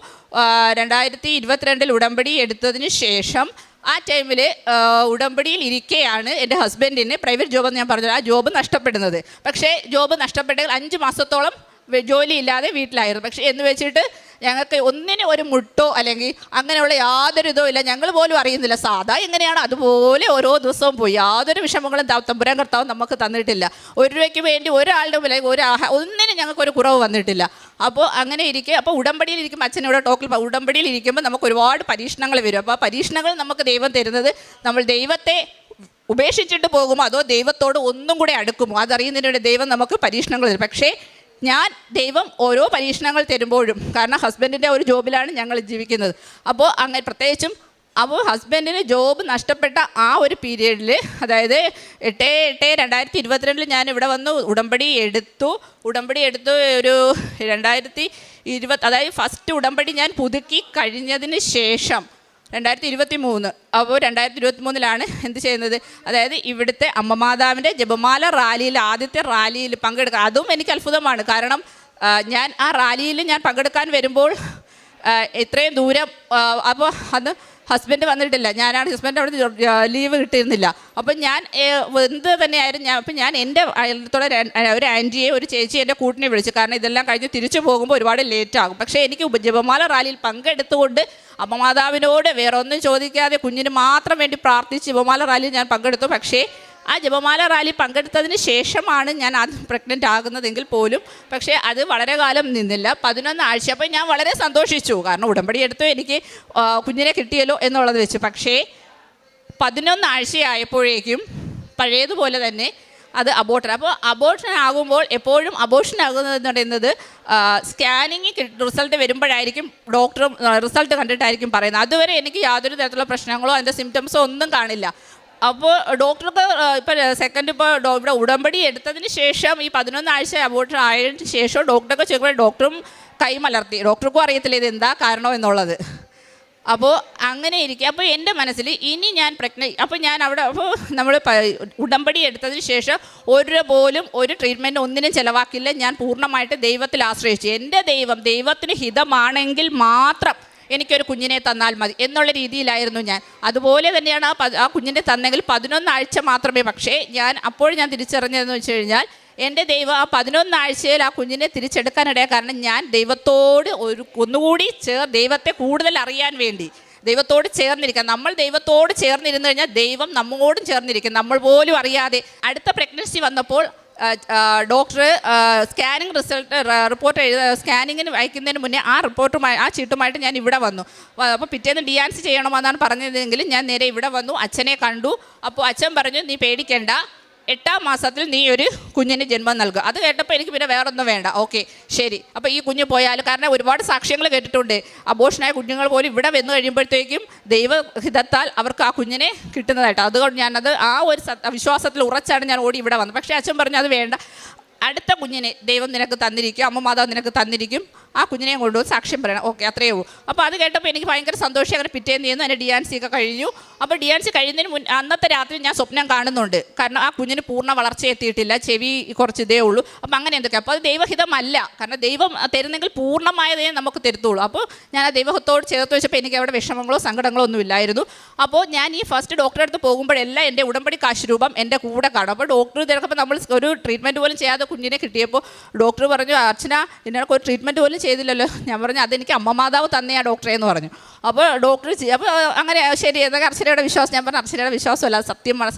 2022 ഉടമ്പടി എടുത്തതിന് ശേഷം ആ ടൈമിൽ ഉടമ്പടിയിൽ ഇരിക്കെയാണ് എൻ്റെ ഹസ്ബൻഡിന് പ്രൈവറ്റ് ജോബ് എന്ന് ഞാൻ പറഞ്ഞത്, ആ ജോബ് നഷ്ടപ്പെടുന്നത്. പക്ഷേ ജോബ് നഷ്ടപ്പെട്ടെങ്കിൽ 5 മാസത്തോളം ജോലിയില്ലാതെ വീട്ടിലായിരുന്നു. പക്ഷേ എന്ന് വെച്ചിട്ട് ഞങ്ങൾക്ക് ഒന്നിനും ഒരു മുട്ടോ അല്ലെങ്കിൽ അങ്ങനെയുള്ള യാതൊരു ഇതോ ഇല്ല. ഞങ്ങൾ പോലും അറിയുന്നില്ല. സാധാ എങ്ങനെയാണ് അതുപോലെ ഓരോ ദിവസവും പോയി. യാതൊരു വിഷമങ്ങളും തമ്പുരാൻ കർത്താവ് നമുക്ക് തന്നിട്ടില്ല. 1 രൂപയ്ക്ക് വേണ്ടി ഒരാളുടെ വില ഒന്നിനും ഞങ്ങൾക്കൊരു കുറവ് വന്നിട്ടില്ല. അപ്പോൾ അങ്ങനെ ഇരിക്കുക. അപ്പോൾ ഉടമ്പടിയിൽ ഇരിക്കുമ്പോൾ അച്ഛനോട് ടോക്കിൽ ഉടമ്പടിയിൽ ഇരിക്കുമ്പോൾ നമുക്ക് ഒരുപാട് പരീക്ഷണങ്ങൾ വരും. അപ്പോൾ ആ പരീക്ഷണങ്ങൾ നമുക്ക് ദൈവം തരുന്നത് നമ്മൾ ദൈവത്തെ ഉപേക്ഷിച്ചിട്ട് പോകുമോ അതോ ദൈവത്തോട് ഒന്നും കൂടെ അടുക്കുമോ അതറിയുന്നതിലൂടെ ദൈവം നമുക്ക് പരീക്ഷണങ്ങൾ തരും. പക്ഷേ ദൈവം ഓരോ പരീക്ഷണങ്ങൾ തരുമ്പോഴും, കാരണം ഹസ്ബൻഡിൻ്റെ ഒരു ജോബിലാണ് ഞങ്ങൾ ജീവിക്കുന്നത്. അപ്പോൾ അങ്ങനെ പ്രത്യേകിച്ചും ഹസ്ബൻഡിന് ജോബ് നഷ്ടപ്പെട്ട ആ ഒരു പീരീഡിൽ, അതായത് 8/8/2022 ഞാൻ ഇവിടെ വന്നു ഉടമ്പടി എടുത്തു ഒരു 2020, അതായത് ഫസ്റ്റ് ഉടമ്പടി ഞാൻ പുതുക്കി കഴിഞ്ഞതിന് ശേഷം 2023. അപ്പോൾ 2023 എന്ത് ചെയ്യുന്നത്, അതായത് ഇവിടുത്തെ അമ്മമാതാവിൻ്റെ ജപമാല റാലിയിൽ ആദ്യത്തെ റാലിയിൽ പങ്കെടുക്കുക. അതും എനിക്ക് അത്ഭുതമാണ്. കാരണം ഞാൻ ആ റാലിയിൽ ഞാൻ പങ്കെടുക്കാൻ വരുമ്പോൾ ഇത്രയും ദൂരം, അപ്പോൾ അന്ന് ഹസ്ബൻഡ് വന്നിട്ടില്ല. ഞാനാണ് ഹസ്ബൻഡ് അവിടെ ലീവ് കിട്ടിയിരുന്നില്ല. അപ്പം ഞാൻ എന്ത് തന്നെയായിരുന്നു അപ്പം ഞാൻ എൻ്റെ അയലത്തോടെ ഒരു ആൻറ്റിയെ, ഒരു ചേച്ചി എൻ്റെ കൂട്ടിനെ വിളിച്ചു. കാരണം ഇതെല്ലാം കഴിഞ്ഞ് തിരിച്ചു പോകുമ്പോൾ ഒരുപാട് ലേറ്റാകും. പക്ഷേ എനിക്ക് ജപമാല റാലിയിൽ പങ്കെടുത്തുകൊണ്ട് അമ്മമാതാവിനോട് വേറെ ഒന്നും ചോദിക്കാതെ കുഞ്ഞിന് മാത്രം വേണ്ടി പ്രാർത്ഥിച്ച് ജപമാല റാലിയിൽ ഞാൻ പങ്കെടുത്തു. പക്ഷേ ആ ജപമാല റാലി പങ്കെടുത്തതിന് ശേഷമാണ് ഞാൻ ആദ്യം പ്രഗ്നൻ്റ് ആകുന്നതെങ്കിൽ പോലും പക്ഷേ അത് വളരെ കാലം നിന്നില്ല, 11 ആഴ്ച. അപ്പോൾ ഞാൻ വളരെ സന്തോഷിച്ചു. കാരണം ഉടമ്പടി എടുത്തു, എനിക്ക് കുഞ്ഞിനെ കിട്ടിയല്ലോ എന്നുള്ളത് വെച്ച്. പക്ഷേ 11 ആഴ്ചയായപ്പോഴേക്കും പഴയതുപോലെ തന്നെ അത് അബോർഷൻ. അപ്പോൾ അബോർഷൻ ആകുമ്പോൾ എപ്പോഴും അബോർഷൻ ആകുന്നതെന്ന് പറയുന്നത് സ്കാനിങ് റിസൾട്ട് വരുമ്പോഴായിരിക്കും ഡോക്ടറും റിസൾട്ട് കണ്ടിട്ടായിരിക്കും പറയുന്നത്. അതുവരെ എനിക്ക് യാതൊരു തരത്തിലുള്ള പ്രശ്നങ്ങളോ അതിൻ്റെ സിംറ്റംസോ ഒന്നും കാണില്ല. അപ്പോൾ ഡോക്ടർക്ക് ഇപ്പോൾ ഇവിടെ ഉടമ്പടി എടുത്തതിന് ശേഷം ഈ 11 ആഴ്ച അബോർഷൻ ആയതിന് ശേഷം ഡോക്ടറൊക്കെ ചോദിക്കുമ്പോൾ ഡോക്ടറും കൈമലർത്തി. ഡോക്ടർക്കും അറിയത്തില്ല ഇത് എന്താ കാരണം എന്നുള്ളത്. അപ്പോൾ അങ്ങനെ ഇരിക്കുക. അപ്പോൾ എൻ്റെ മനസ്സിൽ ഇനി ഞാൻ അപ്പോൾ ഞാൻ അവിടെ നമ്മൾ ഉടമ്പടി എടുത്തതിന് ശേഷം ഒരു ട്രീറ്റ്മെൻറ്റ് ഒന്നിനും ചിലവാക്കില്ല. ഞാൻ പൂർണ്ണമായിട്ട് ദൈവത്തിൽ ആശ്രയിച്ചു. എൻ്റെ ദൈവത്തിന് ഹിതമാണെങ്കിൽ മാത്രം എനിക്കൊരു കുഞ്ഞിനെ തന്നാൽ മതി എന്നുള്ള രീതിയിലായിരുന്നു ഞാൻ. അതുപോലെ തന്നെയാണ് ആ കുഞ്ഞിനെ തന്നെങ്കിൽ 11 ആഴ്ച മാത്രമേ. പക്ഷേ അപ്പോൾ ഞാൻ തിരിച്ചറിഞ്ഞതെന്ന് വെച്ച് കഴിഞ്ഞാൽ എൻ്റെ ദൈവം ആ 11 ആഴ്ചയിൽ ആ കുഞ്ഞിനെ തിരിച്ചെടുക്കാനിടയാ. കാരണം ഞാൻ ദൈവത്തോട് ഒന്നുകൂടി ദൈവത്തെ കൂടുതൽ അറിയാൻ വേണ്ടി ദൈവത്തോട് ചേർന്നിരിക്കുക. നമ്മൾ ദൈവത്തോട് ചേർന്നിരുന്നു കഴിഞ്ഞാൽ ദൈവം നമ്മോടും ചേർന്നിരിക്കും, നമ്മൾ പോലും അറിയാതെ. അടുത്ത പ്രഗ്നൻസി വന്നപ്പോൾ ഡോക്ടർ സ്കാനിങ് റിപ്പോർട്ട് സ്കാനിങ്ങിന് അയക്കുന്നതിന് മുന്നേ ആ ചീട്ടുമായിട്ട് ഞാൻ ഇവിടെ വന്നു. അപ്പോൾ പിറ്റേന്ന് DNC ചെയ്യണമെന്നാണ് പറഞ്ഞതെങ്കിലും ഞാൻ നേരെ ഇവിടെ വന്നു, അച്ഛനെ കണ്ടു. അപ്പോൾ അച്ഛൻ പറഞ്ഞു, നീ പേടിക്കേണ്ട, 8ാം മാസത്തിൽ നീ ഒരു കുഞ്ഞിന് ജന്മം നൽകുക. അത് കേട്ടപ്പോൾ എനിക്ക് പിന്നെ വേറൊന്നും വേണ്ട, ഓക്കെ ശരി. അപ്പോൾ ഈ കുഞ്ഞ് പോയാലും, കാരണം ഒരുപാട് സാക്ഷ്യങ്ങൾ കേട്ടിട്ടുണ്ട്, അബോർഷനായ കുഞ്ഞുങ്ങൾ പോലും ഇവിടെ വന്നു കഴിയുമ്പോഴത്തേക്കും ദൈവഹിതത്താൽ അവർക്ക് ആ കുഞ്ഞിനെ കിട്ടുന്നതായിട്ട്. അതുകൊണ്ട് ഞാനത് ആ ഒരു വിശ്വാസത്തിൽ ഉറച്ചാണ് ഞാൻ ഓടി ഇവിടെ വന്നത്. പക്ഷേ അച്ഛൻ പറഞ്ഞു അത് വേണ്ട, അടുത്ത കുഞ്ഞിനെ ദൈവം നിനക്ക് തന്നിരിക്കും, അമ്മ മാതാവ് നിനക്ക് തന്നിരിക്കും, ആ കുഞ്ഞിനെയും കൊണ്ടുപോയി സാക്ഷ്യം പറയണം, ഓക്കെ അത്രയേ ഉള്ളൂ. അപ്പോൾ അത് കേട്ടപ്പോൾ എനിക്ക് ഭയങ്കര സന്തോഷം. അങ്ങനെ പിറ്റേന്ന് ചെയ്യുന്നു, എൻ്റെ DNC ഒക്കെ കഴിഞ്ഞു. അപ്പോൾ DNC കഴിയുന്നതിന് അന്നത്തെ രാത്രി ഞാൻ സ്വപ്നം കാണുന്നുണ്ട്. കാരണം ആ കുഞ്ഞിന് പൂർണ്ണ വളർച്ച എത്തിയിട്ടില്ല, ചെവി കുറച്ച് ഇതേ ഉള്ളൂ. അപ്പോൾ അങ്ങനെ എന്തൊക്കെ, അപ്പോൾ അത് ദൈവഹിതമല്ല. കാരണം ദൈവം തരുന്നെങ്കിൽ പൂർണ്ണമായതേ നമുക്ക് തരുത്തുള്ളൂ. അപ്പോൾ ഞാൻ ആ ദൈവത്തോട് ചേർത്ത് വെച്ചപ്പോൾ എനിക്ക് അവിടെ വിഷമങ്ങളോ സങ്കടങ്ങളോ ഒന്നും ഇല്ലായിരുന്നു. അപ്പോൾ ഞാൻ ഈ ഫസ്റ്റ് ഡോക്ടറെ അടുത്ത് പോകുമ്പോഴെല്ലാം എൻ്റെ ഉടമ്പടി കാശ് രൂപം എൻ്റെ കൂടെ കാണും. അപ്പോൾ ഡോക്ടർ തിരക്കുമ്പോൾ നമ്മൾ ഒരു ട്രീറ്റ്മെൻറ്റ് പോലും ചെയ്യാതെ കുഞ്ഞിനെ കിട്ടിയപ്പോൾ ഡോക്ടർ പറഞ്ഞു, അർച്ചന ഇതിനൊക്കെ ഒരു ട്രീറ്റ്മെൻറ്റ് പോലും ചെയ്തില്ലല്ലോ. ഞാൻ പറഞ്ഞു, അതെനിക്ക് അമ്മ മാതാവ് തന്നെയാണ് ഡോക്ടറെ എന്ന് പറഞ്ഞു. അപ്പോൾ ഡോക്ടർ അപ്പോൾ അങ്ങനെ ശരി എന്നൊക്കെ അർച്ചനയുടെ വിശ്വാസം. ഞാൻ പറഞ്ഞു അർച്ചനയുടെ വിശ്വാസമല്ല,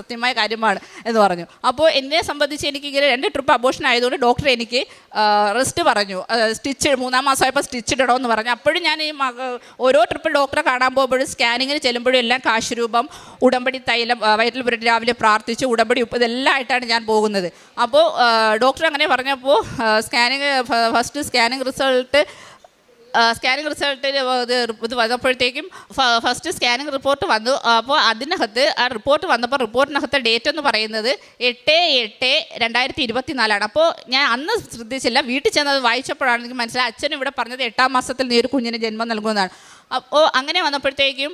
സത്യമായ കാര്യമാണ് എന്ന് പറഞ്ഞു. അപ്പോൾ എന്നെ സംബന്ധിച്ച് എനിക്കിങ്ങനെ 2 ട്രിപ്പ് അബോർഷൻ ആയതുകൊണ്ട് ഡോക്ടർ എനിക്ക് റെസ്റ്റ് പറഞ്ഞു, സ്റ്റിച്ച് 3-ാം മാസമായപ്പോൾ സ്റ്റിച്ച് ഇടണമെന്ന് പറഞ്ഞു. അപ്പോഴും ഞാൻ ഈ ഓരോ ട്രിപ്പ് ഡോക്ടറെ കാണാൻ പോകുമ്പോഴും സ്കാനിങ്ങിന് ചെല്ലുമ്പോഴും എല്ലാം കാശുരൂപം, ഉടമ്പടി തൈലം, വയറ്റിൽ പുരട്ടി രാവിലെ പ്രാർത്ഥിച്ച് ഉടമ്പടി ഉപ്പ് ഇതെല്ലാം ആയിട്ടാണ് ഞാൻ പോകുന്നത്. അപ്പോൾ ഡോക്ടർ അങ്ങനെ പറഞ്ഞപ്പോൾ ഫസ്റ്റ് സ്കാനിങ് റിസൾട്ടിൽ ഇത് വന്നപ്പോഴത്തേക്കും ഫസ്റ്റ് സ്കാനിങ് റിപ്പോർട്ട് വന്നു. അപ്പോൾ അതിനകത്ത് ആ റിപ്പോർട്ട് വന്നപ്പോൾ റിപ്പോർട്ടിനകത്ത് ഡേറ്റ് എന്ന് പറയുന്നത് 8/8/2024. അപ്പോൾ ഞാൻ അന്ന് ശ്രദ്ധിച്ചില്ല. വീട്ടിൽ ചെന്നത് വായിച്ചപ്പോഴാണ് എനിക്ക് മനസ്സിലായി അച്ഛനും ഇവിടെ പറഞ്ഞത് 8-ാം മാസത്തിൽ നീ ഒരു കുഞ്ഞിന് ജന്മം നൽകുന്നതാണ്. അപ്പോൾ അങ്ങനെ വന്നപ്പോഴത്തേക്കും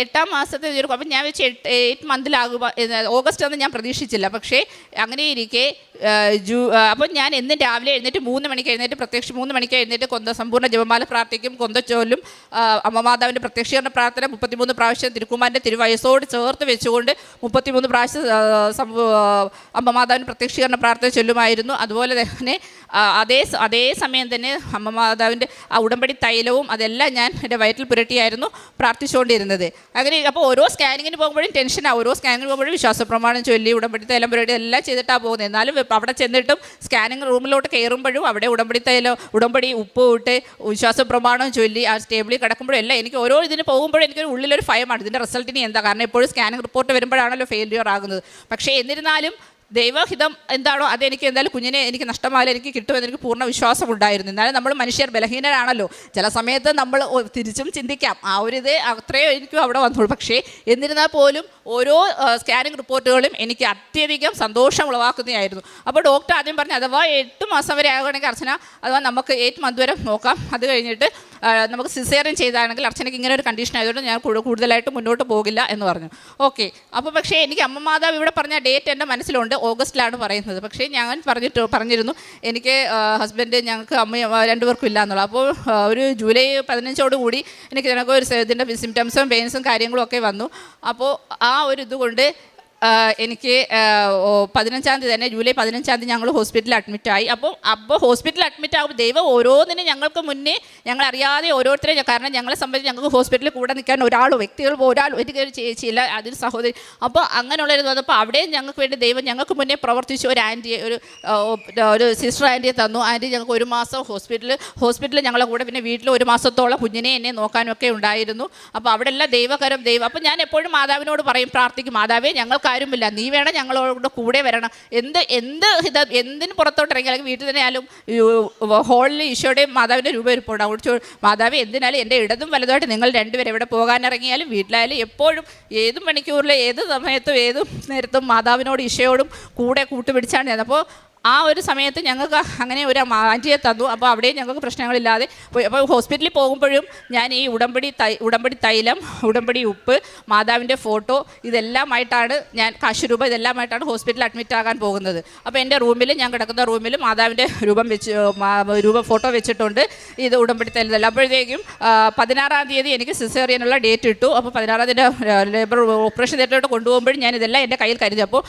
8-ാം മാസത്തിൽ അപ്പം ഞാൻ വെച്ച് 8 മന്തിലാകുക ഓഗസ്റ്റ് ഒന്നും ഞാൻ പ്രതീക്ഷിച്ചില്ല. പക്ഷേ അങ്ങനെ ഇരിക്കെ അപ്പോൾ ഞാൻ എന്നും രാവിലെ എഴുന്നേറ്റ് 3 മണിക്ക് എഴുന്നേറ്റ് 3 മണിക്ക് എഴുന്നേറ്റ് സമ്പൂർണ്ണ ജപമാല പ്രാർത്ഥിക്കും, കൊന്തച്ചൊല്ലും, അമ്മമാതാവിൻ്റെ പ്രത്യക്ഷീകരണ പ്രാർത്ഥന 33 പ്രാവശ്യം തിരുക്കുമാരൻ്റെ തിരുവയസ്സോട് ചേർത്ത് വെച്ചുകൊണ്ട് 33 പ്രാവശ്യം അമ്മമാതാവിൻ്റെ പ്രത്യക്ഷീകരണ പ്രാർത്ഥന ചൊല്ലുമായിരുന്നു. അതുപോലെ തന്നെ അതേ സമയം തന്നെ അമ്മമാതാവിൻ്റെ ആ ഉടമ്പടി തൈലവും അതെല്ലാം ഞാൻ എൻ്റെ വയറ്റിൽ പുരട്ടിയായിരുന്നു പ്രാർത്ഥിച്ചുകൊണ്ടിരുന്നത്. അങ്ങനെ അപ്പോൾ ഓരോ സ്കാനിങ്ങിന് പോകുമ്പോഴും ടെൻഷനാണ്. ഓരോ സ്കാനിങ്ങിന് പോകുമ്പോഴും വിശ്വാസപ്രമാണം ചൊല്ലി ഉടമ്പടി തൈലം പുരട്ടി എല്ലാം ചെയ്തിട്ടാണ് പോകുന്നത്. എന്നാലും അവിടെ ചെന്നിട്ടും സ്കാനിങ് റൂമിലോട്ട് കയറുമ്പോഴും അവിടെ ഉടമ്പടി ഉപ്പ് ഇട്ട് വിശ്വാസപ്രമാണം ചൊല്ലി ആ ടേബിളിൽ കിടക്കുമ്പോഴും എല്ലാം എനിക്ക് ഓരോ ഇതിന് പോകുമ്പോഴും എനിക്കൊരു ഉള്ളിലൊരു ഭയമാണ് ഇതിൻ്റെ റിസൾട്ടിന് എന്താ. കാരണം എപ്പോഴും സ്കാനിങ് റിപ്പോർട്ട് വരുമ്പോഴാണല്ലോ ഫെയിലിയർ ആകുന്നത്. പക്ഷേ എന്നിരുന്നാലും ദൈവഹിതം എന്താണോ അതെനിക്ക് എന്തായാലും കുഞ്ഞിനെ എനിക്ക് നഷ്ടമായാലും എനിക്ക് കിട്ടുമെന്ന് എനിക്ക് പൂർണ്ണ വിശ്വാസമുണ്ടായിരുന്നു. എന്നാലും നമ്മൾ മനുഷ്യർ ബലഹീനരാണല്ലോ. ചില സമയത്ത് നമ്മൾ തിരിച്ചും ചിന്തിക്കാം. ആ ഒരു ഇത് അത്രയും എനിക്കും അവിടെ വന്നോളൂ. പക്ഷേ എന്നിരുന്നാൽ പോലും ഓരോ സ്കാനിങ് റിപ്പോർട്ടുകളും എനിക്ക് അത്യധികം സന്തോഷം ഉളവാക്കുന്നതായിരുന്നു. അപ്പോൾ ഡോക്ടർ ആദ്യം പറഞ്ഞു അഥവാ 8 മാസം വരെ ആകുകയാണെങ്കിൽ അർച്ചന അഥവാ നമുക്ക് 8 മന്ത് വരെ നോക്കാം, അത് കഴിഞ്ഞിട്ട് നമുക്ക് സിസേറിയൻ ചെയ്താണെങ്കിൽ അർച്ചനയ്ക്ക് ഇങ്ങനെ ഒരു കണ്ടീഷൻ ആയതുകൊണ്ട് ഞാൻ കൂടുതലായിട്ട് മുന്നോട്ട് പോകില്ല എന്ന് പറഞ്ഞു. ഓക്കെ. അപ്പോൾ പക്ഷേ എനിക്ക് അമ്മ മാതാവ് ഇവിടെ പറഞ്ഞ ഡേറ്റ് എൻ്റെ മനസ്സിലുണ്ട്, ഓഗസ്റ്റിലാണ് പറയുന്നത്. പക്ഷേ ഞാൻ പറഞ്ഞിരുന്നു എനിക്ക് ഹസ്ബൻഡ് ഞങ്ങൾക്ക് അമ്മയും 2 പേർക്കും ഇല്ല എന്നുള്ളത്. അപ്പോൾ ഒരു ജൂലൈ 15 എനിക്ക് ഞങ്ങൾക്ക് ഒരു ഇതിൻ്റെ സിംറ്റംസും പെയിൻസും കാര്യങ്ങളും ഒക്കെ വന്നു. അപ്പോൾ ആ ഒരു ഇതുകൊണ്ട് എനിക്ക് 15-ാം തീയതി തന്നെ ജൂലൈ 15-ാം തീയതി ഞങ്ങൾ ഹോസ്പിറ്റലിൽ അഡ്മിറ്റായി. അപ്പോൾ ഹോസ്പിറ്റലിൽ അഡ്മിറ്റ് ആകുമ്പോൾ ദൈവം ഓരോന്നിനും ഞങ്ങൾക്ക് മുന്നേ ഞങ്ങളറിയാതെ ഓരോരുത്തരെയും, കാരണം ഞങ്ങളെ സംബന്ധിച്ച് ഞങ്ങൾക്ക് ഹോസ്പിറ്റലിൽ കൂടെ നിൽക്കാൻ വ്യക്തികൾ എനിക്ക് ഒരു ചേച്ചിയില്ല, അതിന് സഹോദരി. അപ്പോൾ അങ്ങനെയുള്ളൊരു വന്നപ്പോൾ അവിടെ ഞങ്ങൾക്ക് വേണ്ടി ദൈവം ഞങ്ങൾക്ക് മുന്നേ പ്രവർത്തിച്ചു. ഒരു ആൻറ്റിയെ ഒരു സിസ്റ്റർ ആൻറ്റിയെ തന്നു. ആൻറ്റി ഞങ്ങൾക്ക് 1 മാസം ഹോസ്പിറ്റലിൽ ഞങ്ങളെ കൂടെ, പിന്നെ വീട്ടിൽ 1 മാസത്തോളം കുഞ്ഞിനെ എന്നെ നോക്കാനൊക്കെ ഉണ്ടായിരുന്നു. അപ്പോൾ അവിടെ എല്ലാം ദൈവം. അപ്പോൾ ഞാൻ എപ്പോഴും മാതാവിനോട് പറയും, പ്രാർത്ഥിക്കും, മാതാവേ ഞങ്ങൾക്ക് ആരുമില്ല, നീ വേണം ഞങ്ങളോട് കൂടെ വരണം. എന്തിന് പുറത്തോട്ട് ഇറങ്ങി അല്ലെങ്കിൽ വീട്ടിൽ തന്നെ ആയാലും ഹോളിൽ ഈശോയുടെയും മാതാവിൻ്റെ രൂപ ഇരിപ്പുണ്ട്. അവിടെ മാതാവ് എന്തിനാലും എൻ്റെ ഇടതും വലതുമായിട്ട് നിങ്ങൾ 2 പേരും എവിടെ പോകാനിറങ്ങിയാലും വീട്ടിലായാലും എപ്പോഴും ഏത് മണിക്കൂറിൽ ഏത് സമയത്തും ഏത് നേരത്തും മാതാവിനോട് ഈശോയോടും കൂടെ കൂട്ടുപിടിച്ചാണ് ഞാൻ. അപ്പോൾ ആ ഒരു സമയത്ത് ഞങ്ങൾക്ക് അങ്ങനെ ഒരു ആൻറ്റിയെ തന്നു. അപ്പോൾ അവിടെയും ഞങ്ങൾക്ക് പ്രശ്നങ്ങളില്ലാതെ പോയി. അപ്പോൾ ഹോസ്പിറ്റലിൽ പോകുമ്പോഴും ഞാൻ ഈ ഉടമ്പടി തൈലം, ഉടമ്പടി ഉപ്പ്, മാതാവിൻ്റെ ഫോട്ടോ ഇതെല്ലാമായിട്ടാണ് ഞാൻ കാശുരൂപ ഇതെല്ലാമായിട്ടാണ് ഹോസ്പിറ്റലിൽ അഡ്മിറ്റ് ആകാൻ പോകുന്നത്. അപ്പോൾ എൻ്റെ റൂമിൽ ഞാൻ കിടക്കുന്ന റൂമിൽ മാതാവിൻ്റെ രൂപം ഫോട്ടോ വെച്ചിട്ടുണ്ട്. ഇത് ഉടമ്പടി തൈലം. അപ്പോഴത്തേക്കും 16-ാം തീയതി എനിക്ക് സിസേറിയനുള്ള ഡേറ്റ് ഇട്ടു. അപ്പോൾ 16-ാം തീയതി ലേബർ ഓപ്പറേഷൻ തിയേറ്ററിലോട്ട് കൊണ്ടുപോകുമ്പോഴും ഞാൻ ഇതെല്ലാം എൻ്റെ കയ്യിൽ കരുതി. അപ്പോൾ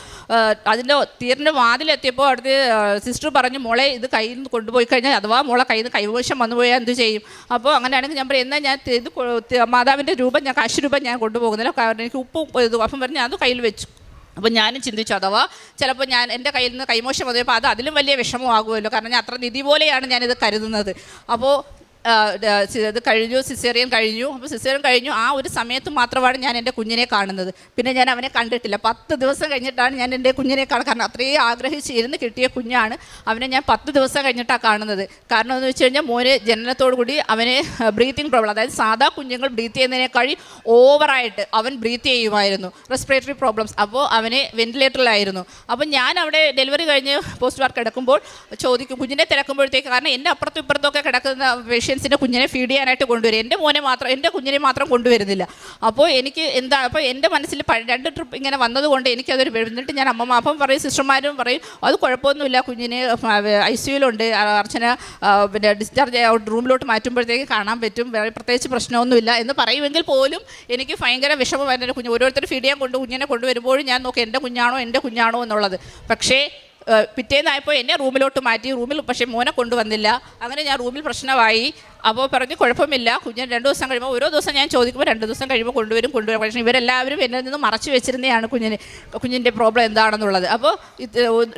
അതിൻ്റെ തീറിൻ്റെ വാതിലെത്തിയപ്പോൾ അടുത്ത് സിസ്റ്റർ പറഞ്ഞു, മോളെ ഇത് കയ്യിൽ നിന്ന് കൊണ്ടുപോയി കഴിഞ്ഞാൽ അഥവാ മോളെ കയ്യിൽ നിന്ന് കൈവശം വന്നു പോയാൽ എന്ത് ചെയ്യും? അപ്പോൾ അങ്ങനെയാണെങ്കിൽ ഞാൻ പറയും, എന്നാൽ ഞാൻ ഇത് മാതാവിൻ്റെ രൂപം ഞാൻ കാശുരൂപം ഞാൻ കൊണ്ടുപോകുന്നില്ല, കാരണം എനിക്ക് ഉപ്പും ഇത് അപ്പം പറഞ്ഞ് ഞാൻ അത് കയ്യിൽ വെച്ചു. അപ്പോൾ ഞാനും ചിന്തിച്ചു അഥവാ ചിലപ്പോൾ ഞാൻ എൻ്റെ കയ്യിൽ നിന്ന് കൈമോശം വന്നപ്പോൾ അത് അതിലും വലിയ വിഷമമാകുമല്ലോ, കാരണം ഞാൻ അത്ര നിധി പോലെയാണ് ഞാനിത് കരുതുന്നത്. അപ്പോൾ ഇത് കഴിഞ്ഞു, സിസേറിയൻ കഴിഞ്ഞു. അപ്പോൾ സിസേറിയൻ കഴിഞ്ഞു ആ ഒരു സമയത്ത് മാത്രമാണ് ഞാൻ എൻ്റെ കുഞ്ഞിനെ കാണുന്നത്. പിന്നെ ഞാൻ അവനെ കണ്ടിട്ടില്ല. 10 ദിവസം കഴിഞ്ഞിട്ടാണ് ഞാൻ എൻ്റെ കുഞ്ഞിനെ കാണുന്നത്. കാരണം അത്രയും ആഗ്രഹിച്ചിരുന്ന് കിട്ടിയ കുഞ്ഞാണ്. അവനെ ഞാൻ 10 ദിവസം കഴിഞ്ഞിട്ടാണ് കാണുന്നത്. കാരണം എന്ന് വെച്ച് കഴിഞ്ഞാൽ മോന് ജനനത്തോടു കൂടി അവന് ബ്രീത്തിങ് പ്രോബ്ലം, അതായത് സാധാ കുഞ്ഞുങ്ങൾ ബ്രീത്ത് ചെയ്യുന്നതിനേക്കാൾ ഓവറായിട്ട് അവൻ ബ്രീത്ത് ചെയ്യുമായിരുന്നു, റെസ്പിറേറ്ററി പ്രോബ്ലംസ്. അപ്പോൾ അവന് വെന്റിലേറ്ററിലായിരുന്നു. അപ്പോൾ ഞാൻ അവിടെ ഡെലിവറി കഴിഞ്ഞ് പോസ്റ്റ് വാർക്ക് കിടക്കുമ്പോൾ ചോദിക്കും, കുഞ്ഞിനെ തിരക്കുമ്പോഴത്തേക്ക്, കാരണം എൻ്റെ അപ്പുറത്തും ഇപ്പുറത്തൊക്കെ കിടക്കുന്ന പേഷ്യൻസിൻ്റെ കുഞ്ഞിനെ ഫീഡ് ചെയ്യാനായിട്ട് കൊണ്ടുവരും, എൻ്റെ കുഞ്ഞിനെ മാത്രം കൊണ്ടുവരുന്നില്ല. അപ്പോൾ എനിക്ക് അപ്പോൾ എൻ്റെ മനസ്സിൽ 2 ട്രിപ്പ് ഇങ്ങനെ വന്നതുകൊണ്ട് എനിക്കതൊരു എന്നിട്ട് ഞാൻ അപ്പം പറയും, സിസ്റ്റർമാരും പറയും അത് കുഴപ്പമൊന്നുമില്ല, കുഞ്ഞിനെ ICUയിലുണ്ട്, അർച്ചന പിന്നെ ഡിസ്ചാർജ് റൂമിലോട്ട് മാറ്റുമ്പോഴത്തേക്ക് കാണാൻ പറ്റും, പ്രത്യേകിച്ച് പ്രശ്നമൊന്നുമില്ല എന്ന് പറയുമെങ്കിൽ പോലും എനിക്ക് ഭയങ്കര വിഷമമായിരുന്നു. കുഞ്ഞ് ഓരോരുത്തർ ഫീഡ് ചെയ്യാൻ കുഞ്ഞിനെ കൊണ്ടുവരുമ്പോഴും ഞാൻ നോക്കി എൻ്റെ കുഞ്ഞാണോ എന്നുള്ളത്. പക്ഷേ പിറ്റേന്നായപ്പോൾ എന്നെ റൂമിലോട്ട് മാറ്റി. റൂമിൽ പക്ഷേ മോനെ കൊണ്ടുവന്നില്ല. അങ്ങനെ ഞാൻ റൂമിൽ പ്രശ്നമായി. അപ്പോൾ പറഞ്ഞു കുഴപ്പമില്ല, കുഞ്ഞിന് 2 ദിവസം കഴിയുമ്പോൾ, ഓരോ ദിവസം ഞാൻ ചോദിക്കുമ്പോൾ 2 ദിവസം കഴിയുമ്പോൾ കൊണ്ടുവരും. പക്ഷേ ഇവരെല്ലാവരും എന്നിൽ നിന്ന് മറച്ചു വെച്ചിരുന്നതാണ് കുഞ്ഞിൻ്റെ പ്രോബ്ലം എന്താണെന്നുള്ളത്. അപ്പോൾ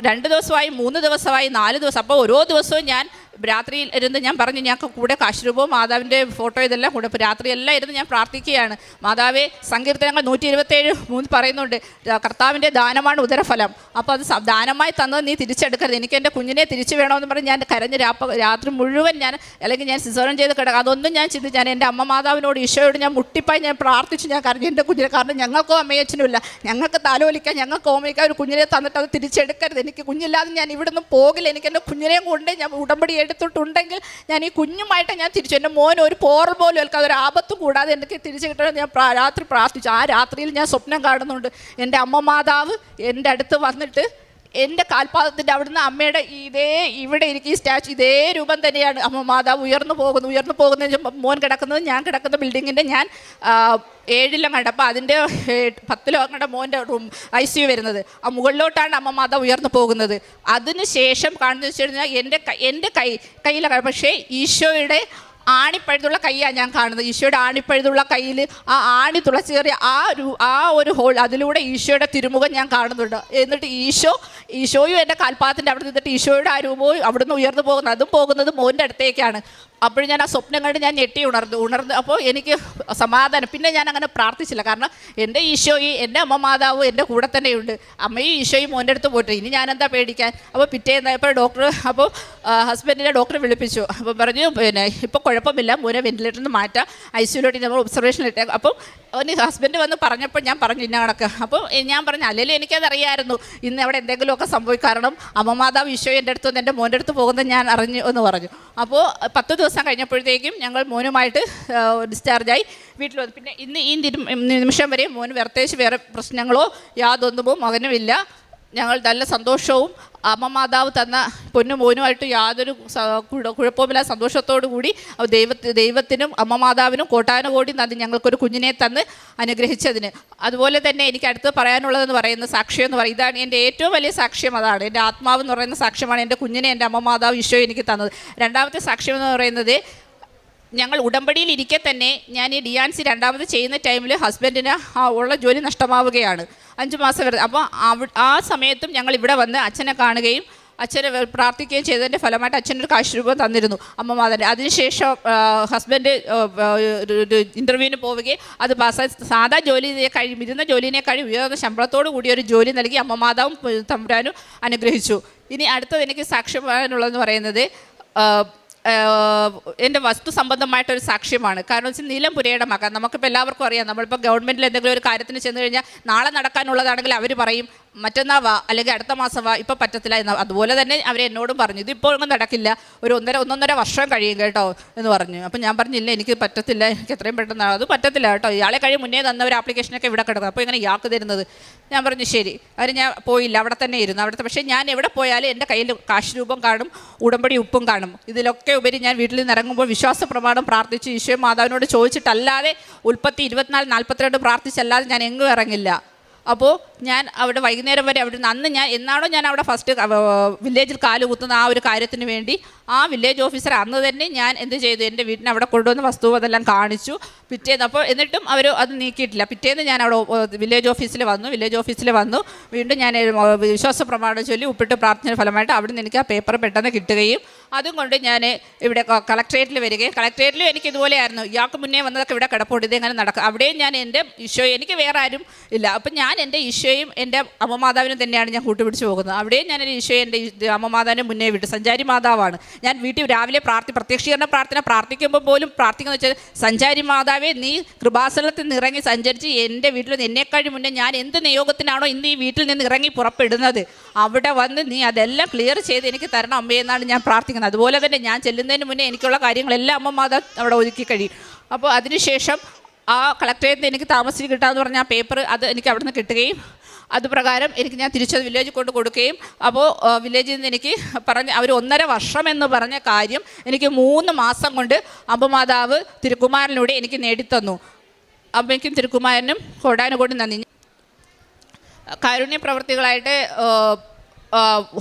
2 ദിവസമായി, 3 ദിവസമായി, 4 ദിവസം. അപ്പോൾ ഓരോ ദിവസവും ഞാൻ രാത്രിയിൽ ഇരുന്ന് ഞാൻ പറഞ്ഞു, ഞങ്ങൾക്ക് കൂടെ കാശ്രൂപവും മാതാവിൻ്റെ ഫോട്ടോ ഇതെല്ലാം കൂടെ. അപ്പോൾ രാത്രിയെല്ലാം ഇരുന്ന് ഞാൻ പ്രാർത്ഥിക്കുകയാണ്. മാതാവേ, സങ്കീർത്തനങ്ങൾ 127:3 പറയുന്നുണ്ട്, കർത്താവിൻ്റെ ദാനമാണ് ഉദരഫലം. അപ്പോൾ അത് ദാനമായി തന്നത് നീ തിരിച്ചെടുക്കരുത്, എനിക്ക് എൻ്റെ കുഞ്ഞിനെ തിരിച്ചു വേണമെന്ന് പറഞ്ഞ് ഞാൻ കരഞ്ഞ് രാത്രി മുഴുവൻ ഞാൻ, അല്ലെങ്കിൽ ഞാൻ സിസേറിയൻ ചെയ്ത് കിടക്കുക, അതൊന്നും ഞാൻ ചിന്തിച്ച് ഞാൻ എൻ്റെ അമ്മ മാതാവിനോട്, ഈശോയോട് ഞാൻ മുട്ടിപ്പായി ഞാൻ പ്രാർത്ഥിച്ചു. ഞാൻ കരഞ്ഞു എൻ്റെ കുഞ്ഞിനെ, കാരണം ഞങ്ങൾക്കോ അമ്മയച്ഛനും ഇല്ല, ഞങ്ങൾക്ക് താലോലിക്കാൻ, ഞങ്ങൾക്ക് ഓമയ്ക്കാൻ ഒരു കുഞ്ഞിനെ തന്നിട്ട് അത് തിരിച്ചെടുക്കരുത്. എനിക്ക് കുഞ്ഞില്ലാതെ ഞാൻ ഇവിടെ നിന്ന് പോകില്ല. എനിക്ക് എൻ്റെ കുഞ്ഞിനെയും കൊണ്ട് ഞാൻ ഉടമ്പടി എടുത്തിട്ടുണ്ടെങ്കിൽ ഞാൻ ഈ കുഞ്ഞുമായിട്ട് ഞാൻ തിരിച്ചു, എൻ്റെ മോൻ ഒരു പോറൽ പോലും ഏൽക്കാതെ, ഒരു ആപത്തും കൂടാതെ എനിക്ക് തിരിച്ചു കിട്ടണമെന്ന് ഞാൻ രാത്രി പ്രാർത്ഥിച്ചു. ആ രാത്രിയിൽ ഞാൻ സ്വപ്നം കാണുന്നുണ്ട്, എൻ്റെ അമ്മ മാതാവ് എൻ്റെ അടുത്ത് വന്നിട്ട് എൻ്റെ കാൽപാദത്തിൻ്റെ അവിടുന്ന് അമ്മയുടെ ഇവിടെ ഇരിക്കും ഈ സ്റ്റാച്ചു, ഇതേ രൂപം തന്നെയാണ് അമ്മ മാതാവ് ഉയർന്നു പോകുന്നത്. മോൻ കിടക്കുന്നത് ഞാൻ കിടക്കുന്ന ബിൽഡിങ്ങിൻ്റെ ഞാൻ 7-ലും കണ്ട, അപ്പോൾ അതിൻ്റെ 10-ലോ അങ്ങടെ മോൻ്റെ റൂം ICU വരുന്നത്, ആ മുകളിലോട്ടാണ് അമ്മ മാതാവ് ഉയർന്നു പോകുന്നത്. അതിന് ശേഷം കാണുന്നത് വെച്ച് കഴിഞ്ഞാൽ എൻ്റെ കയ്യിലെ, പക്ഷേ ഈശോയുടെ ആണിപ്പഴുതുള്ള കൈയാണ് ഞാൻ കാണുന്നത്. ഈശോയുടെ ആണിപ്പഴുതുള്ള കയ്യിൽ ആ ആണി തുളച്ചേറിയ ആ ഒരു ഹോൾ, അതിലൂടെ ഈശോയുടെ തിരുമുഖം ഞാൻ കാണുന്നുണ്ട്. എന്നിട്ട് ഈശോയും എൻ്റെ കാൽപാദത്തിൻ്റെ അവിടെ നിന്നിട്ട് ഈശോയുടെ ആ രൂപവും അവിടുന്ന് ഉയർന്നു പോകുന്നത്, അതും പോകുന്നത് മോൻ്റെ അടുത്തേക്കാണ്. അപ്പോൾ ഞാൻ ആ സ്വപ്നം കണ്ട് ഞാൻ ഞെട്ടി ഉണർന്നു. അപ്പോൾ എനിക്ക് സമാധാനം. പിന്നെ ഞാൻ അങ്ങനെ പ്രാർത്ഥിച്ചില്ല, കാരണം എൻ്റെ ഈശോയും എൻ്റെ അമ്മ മാതാവും എൻ്റെ കൂടെ തന്നെയുണ്ട്. അമ്മയും ഈശോയും മോൻ്റെ അടുത്ത് പോയിട്ട് ഇനി ഞാനെന്താ പേടിക്കാൻ. അപ്പോൾ പിറ്റേന്നപ്പോൾ ഹസ്ബൻഡിനെ ഡോക്ടറെ വിളിപ്പിച്ചു. അപ്പോൾ പറഞ്ഞു, പിന്നെ ഇപ്പോൾ കുഴപ്പമില്ല, മോനെ വെന്റിലേറ്ററിൽ നിന്ന് മാറ്റാം, ICUലോട്ട് നമ്മൾ ഒബ്സർവേഷനിലിട്ടേ. അപ്പം ഹസ്ബൻഡ് വന്ന് പറഞ്ഞപ്പോൾ ഞാൻ പറഞ്ഞു ഇന്ന കണക്ക്. അപ്പോൾ ഞാൻ പറഞ്ഞു, അല്ലെങ്കിൽ എനിക്കതറിയായിരുന്നു ഇന്ന് അവിടെ എന്തെങ്കിലുമൊക്കെ സംഭവിക്കും, കാരണം അമ്മ മാതാവ് ഈശോ എൻ്റെ അടുത്ത് വന്ന് എൻ്റെ മോൻ്റെ അടുത്ത് പോകുന്നത് ഞാൻ അറിഞ്ഞു എന്ന് പറഞ്ഞു. അപ്പോൾ 10 ദിവസം കഴിഞ്ഞപ്പോഴത്തേക്കും ഞങ്ങൾ മോനുമായിട്ട് ഡിസ്ചാർജായി വീട്ടിൽ വന്നു. പിന്നെ ഇന്ന് ഈ നിമിഷം വരെ മോന് പ്രത്യേകിച്ച് വേറെ പ്രശ്നങ്ങളോ യാതൊന്നുമോ മകനുമില്ല. ഞങ്ങൾ നല്ല സന്തോഷവും അമ്മ മാതാവ് തന്ന പൊന്നു മോനുമായിട്ട് യാതൊരു കുഴപ്പവുമില്ല, സന്തോഷത്തോടു കൂടി ദൈവത്തിനും അമ്മ മാതാവിനും കോടാനുകോടി നന്ദി, ഞങ്ങൾക്കൊരു കുഞ്ഞിനെ തന്ന് അനുഗ്രഹിച്ചതിന്. അതുപോലെ തന്നെ എനിക്ക് അടുത്ത് പറയാനുള്ളതെന്ന് പറയുന്ന സാക്ഷ്യം എന്ന് പറയും, ഇതാണ് എൻ്റെ ഏറ്റവും വലിയ സാക്ഷ്യം. അതാണ് എൻ്റെ ആത്മാവ് എന്ന് പറയുന്ന സാക്ഷ്യമാണ്, എൻ്റെ കുഞ്ഞിനെ എൻ്റെ അമ്മ മാതാവ് ഈശോ എനിക്ക് തന്നത്. രണ്ടാമത്തെ സാക്ഷ്യം എന്ന് പറയുന്നത്, ഞങ്ങൾ ഉടമ്പടിയിൽ ഇരിക്കെ തന്നെ ഞാൻ ഈ DNC 2ാമത് ചെയ്യുന്ന ടൈമിൽ ഹസ്ബൻഡിന് ഉള്ള ജോലി നഷ്ടമാവുകയാണ് 5 മാസം വരെ. അപ്പോൾ ആ സമയത്തും ഞങ്ങൾ ഇവിടെ വന്ന് അച്ഛനെ കാണുകയും അച്ഛനെ പ്രാർത്ഥിക്കുകയും ചെയ്തതിൻ്റെ ഫലമായിട്ട് അച്ഛനൊരു കാശുരൂപം തന്നിരുന്നു അമ്മ മാതാവിൻ്റെ. അതിനുശേഷം ഹസ്ബൻഡ് ഇൻ്റർവ്യൂവിന് പോവുകയും അത് സാധാ ഇരുന്ന ജോലിനേക്കാൾ ഉയർന്ന ശമ്പളത്തോടു കൂടി ഒരു ജോലി നൽകി അമ്മ മാതാവും തമ്പുരാനും അനുഗ്രഹിച്ചു. ഇനി അടുത്തത് എനിക്ക് സാക്ഷ്യം പറയാനുള്ളതെന്ന് പറയുന്നത് എൻ്റെ വസ്തു സംബന്ധമായിട്ടൊരു സാക്ഷ്യമാണ്. കാരണം വെച്ചാൽ നീലംപുരയുടെ മകൻ, നമുക്കിപ്പോൾ എല്ലാവർക്കും അറിയാം, നമ്മളിപ്പോൾ ഗവൺമെൻറ്റിൽ എന്തെങ്കിലും ഒരു കാര്യത്തിന് ചെന്ന് കഴിഞ്ഞാൽ നാളെ നടക്കാനുള്ളതാണെങ്കിൽ അവർ പറയും മറ്റന്നാൾ വാ, അല്ലെങ്കിൽ അടുത്ത മാസം വാ, ഇപ്പോൾ പറ്റത്തില്ല എന്ന്. അതുപോലെ തന്നെ അവർ എന്നോടും പറഞ്ഞു, ഇതിപ്പോൾ ഒന്നും നടക്കില്ല, ഒരു 1.5 വർഷം കഴിയും കേട്ടോ എന്ന് പറഞ്ഞു. അപ്പം ഞാൻ പറഞ്ഞില്ല, എനിക്ക് പറ്റത്തില്ല, എനിക്ക് എത്രയും പെട്ടെന്ന് അത് പറ്റത്തില്ല കേട്ടോ, ഇയാളെ കഴിയും മുന്നേ തന്ന ഒരു ആപ്ലിക്കേഷനൊക്കെ ഇവിടെ കിടക്കും, അപ്പോൾ ഇങ്ങനെ ഇയാൾക്ക് തരുന്നത്. ഞാൻ പറഞ്ഞു ശരി. അവർ ഞാൻ പോയില്ല, അവിടെ തന്നെ ഇരുന്നു. അവിടുത്തെ പക്ഷേ ഞാൻ എവിടെ പോയാലും എൻ്റെ കയ്യിൽ കാശ് രൂപം കാണും, ഉടമ്പടി ഉപ്പും കാണും. ഇതിലൊക്കെ ഉപരി ഞാൻ വീട്ടിൽ നിന്ന് ഇറങ്ങുമ്പോൾ വിശ്വാസ പ്രമാണം പ്രാർത്ഥിച്ച് ഈശോ മാതാവിനോട് ചോദിച്ചിട്ടല്ലാതെ ഉൽപ്പത്തി 24:42 പ്രാർത്ഥിച്ചല്ലാതെ ഞാൻ എങ്ങും ഇറങ്ങില്ല. അപ്പോൾ ഞാൻ അവിടെ വൈകുന്നേരം വരെ അവിടെ നിന്ന് അന്ന് എന്നാണോ ഞാൻ അവിടെ ഫസ്റ്റ് വില്ലേജിൽ കാലുകുത്തുന്ന ആ ഒരു കാര്യത്തിന് വേണ്ടി ആ വില്ലേജ് ഓഫീസർ അന്ന് തന്നെ ഞാൻ എന്ത് ചെയ്തു, എൻ്റെ വീട്ടിന് അവിടെ കൊണ്ടുവന്ന് വസ്തു അതെല്ലാം കാണിച്ചു. പിറ്റേന്ന് അപ്പോൾ എന്നിട്ടും അവർ അത് നീക്കിയിട്ടില്ല. പിറ്റേന്ന് ഞാൻ അവിടെ വില്ലേജ് ഓഫീസിൽ വന്നു വീണ്ടും ഞാൻ വിശ്വാസ പ്രമാണം ചൊല്ലി ഉപ്പിട്ട് പ്രാർത്ഥന ഫലമായിട്ട് അവിടെ നിന്ന് എനിക്ക് ആ പേപ്പർ പെട്ടെന്ന് കിട്ടുകയും അതും കൊണ്ട് ഞാൻ ഇവിടെ കളക്ട്രേറ്റിൽ വരികയും, കളക്ട്രേറ്റിലും എനിക്ക് ഇതുപോലെയായിരുന്നു, ഇയാൾക്ക് മുന്നേ വന്നതൊക്കെ ഇവിടെ കിടപ്പുണ്ട്, ഇതെങ്ങനെ നടക്കുക. അവിടെയും ഞാൻ എൻ്റെ ഈശോ, എനിക്ക് വേറെ ആരും ഇല്ല, അപ്പം ഞാൻ എൻ്റെ ഈശോയും എൻ്റെ അമ്മ മാതാവിനും തന്നെയാണ് ഞാൻ കൂട്ടുപിടിച്ച് പോകുന്നത്. അവിടെയും ഞാൻ ഈശോയെ എൻ്റെ അമ്മ മാതാവിനെ മുന്നേ വിട്ടു. സഞ്ചാരി മാതാവാണ്. ഞാൻ വീട്ടിൽ രാവിലെ പ്രത്യക്ഷീകരണ പ്രാർത്ഥന പ്രാർത്ഥിക്കുമ്പോൾ പോലും പ്രാർത്ഥിക്കുന്നത് വെച്ചാൽ, സഞ്ചാരി മാതാവേ, നീ കൃപാസനത്തിൽ നിന്ന് ഇറങ്ങി സഞ്ചരിച്ച് എൻ്റെ വീട്ടിൽ നിന്ന് എന്നെക്കാളും മുന്നേ ഞാൻ എന്ത് നിയോഗത്തിനാണോ ഇന്ന് ഈ വീട്ടിൽ നിന്ന് ഇറങ്ങി പുറപ്പെടുന്നത് അവിടെ വന്ന് നീ അതെല്ലാം ക്ലിയർ ചെയ്ത് എനിക്ക് തരണം അമ്മേ എന്നാണ് ഞാൻ പ്രാർത്ഥിക്കുന്നത്. അതുപോലെ തന്നെ ഞാൻ ചെല്ലുന്നതിന് മുന്നേ എനിക്കുള്ള കാര്യങ്ങളെല്ലാം അമ്മ മാതാവ് അവിടെ ഒതുക്കി കഴിയും. അപ്പോൾ അതിനുശേഷം ആ കളക്ടറേറ്റിൽ നിന്ന് എനിക്ക് താമസിച്ച് കിട്ടാമെന്ന് പറഞ്ഞ ആ പേപ്പർ അത് എനിക്ക് അവിടെ നിന്ന് കിട്ടുകയും അതുപ്രകാരം എനിക്ക് ഞാൻ തിരിച്ചത് വില്ലേജിൽ കൊണ്ട് കൊടുക്കുകയും, അപ്പോൾ വില്ലേജിൽ നിന്ന് എനിക്ക് അവർ 1.5 വർഷം എന്ന് പറഞ്ഞ കാര്യം എനിക്ക് 3 മാസം കൊണ്ട് അമ്മമാതാവ് തിരുക്കുമാരനിലൂടെ എനിക്ക് നേടിത്തന്നു. അമ്മയ്ക്കും തിരുക്കുമാരനും കോടാനുകോടി നന്ദി. കാരുണ്യ പ്രവർത്തികളായിട്ട്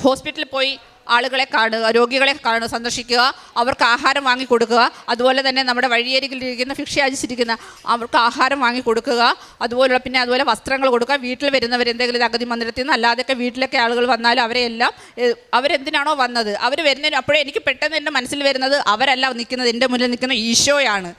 ഹോസ്പിറ്റലിൽ പോയി ആളുകളെ കാണുക, രോഗികളെ സന്ദർശിക്കുക, അവർക്ക് ആഹാരം വാങ്ങി കൊടുക്കുക. അതുപോലെ തന്നെ നമ്മുടെ വഴിയരികിലിരിക്കുന്ന ഭിക്ഷ യാചിച്ചിരിക്കുന്ന അവർക്ക് ആഹാരം വാങ്ങി കൊടുക്കുക. അതുപോലെ വസ്ത്രങ്ങൾ കൊടുക്കുക. വീട്ടിൽ വരുന്നവർ എന്തെങ്കിലും അഗതി മന്ദിരത്തിൽ നിന്ന് അല്ലാതെയൊക്കെ വീട്ടിലൊക്കെ ആളുകൾ വന്നാലും അവരെന്തിനാണോ വന്നത് അവർ വരുന്നതിന് അപ്പോഴേ എനിക്ക് പെട്ടെന്ന് എൻ്റെ മനസ്സിൽ വരുന്നത് അവരല്ല നിൽക്കുന്നത്, എൻ്റെ മുന്നിൽ നിൽക്കുന്ന ഈശോയാണ്.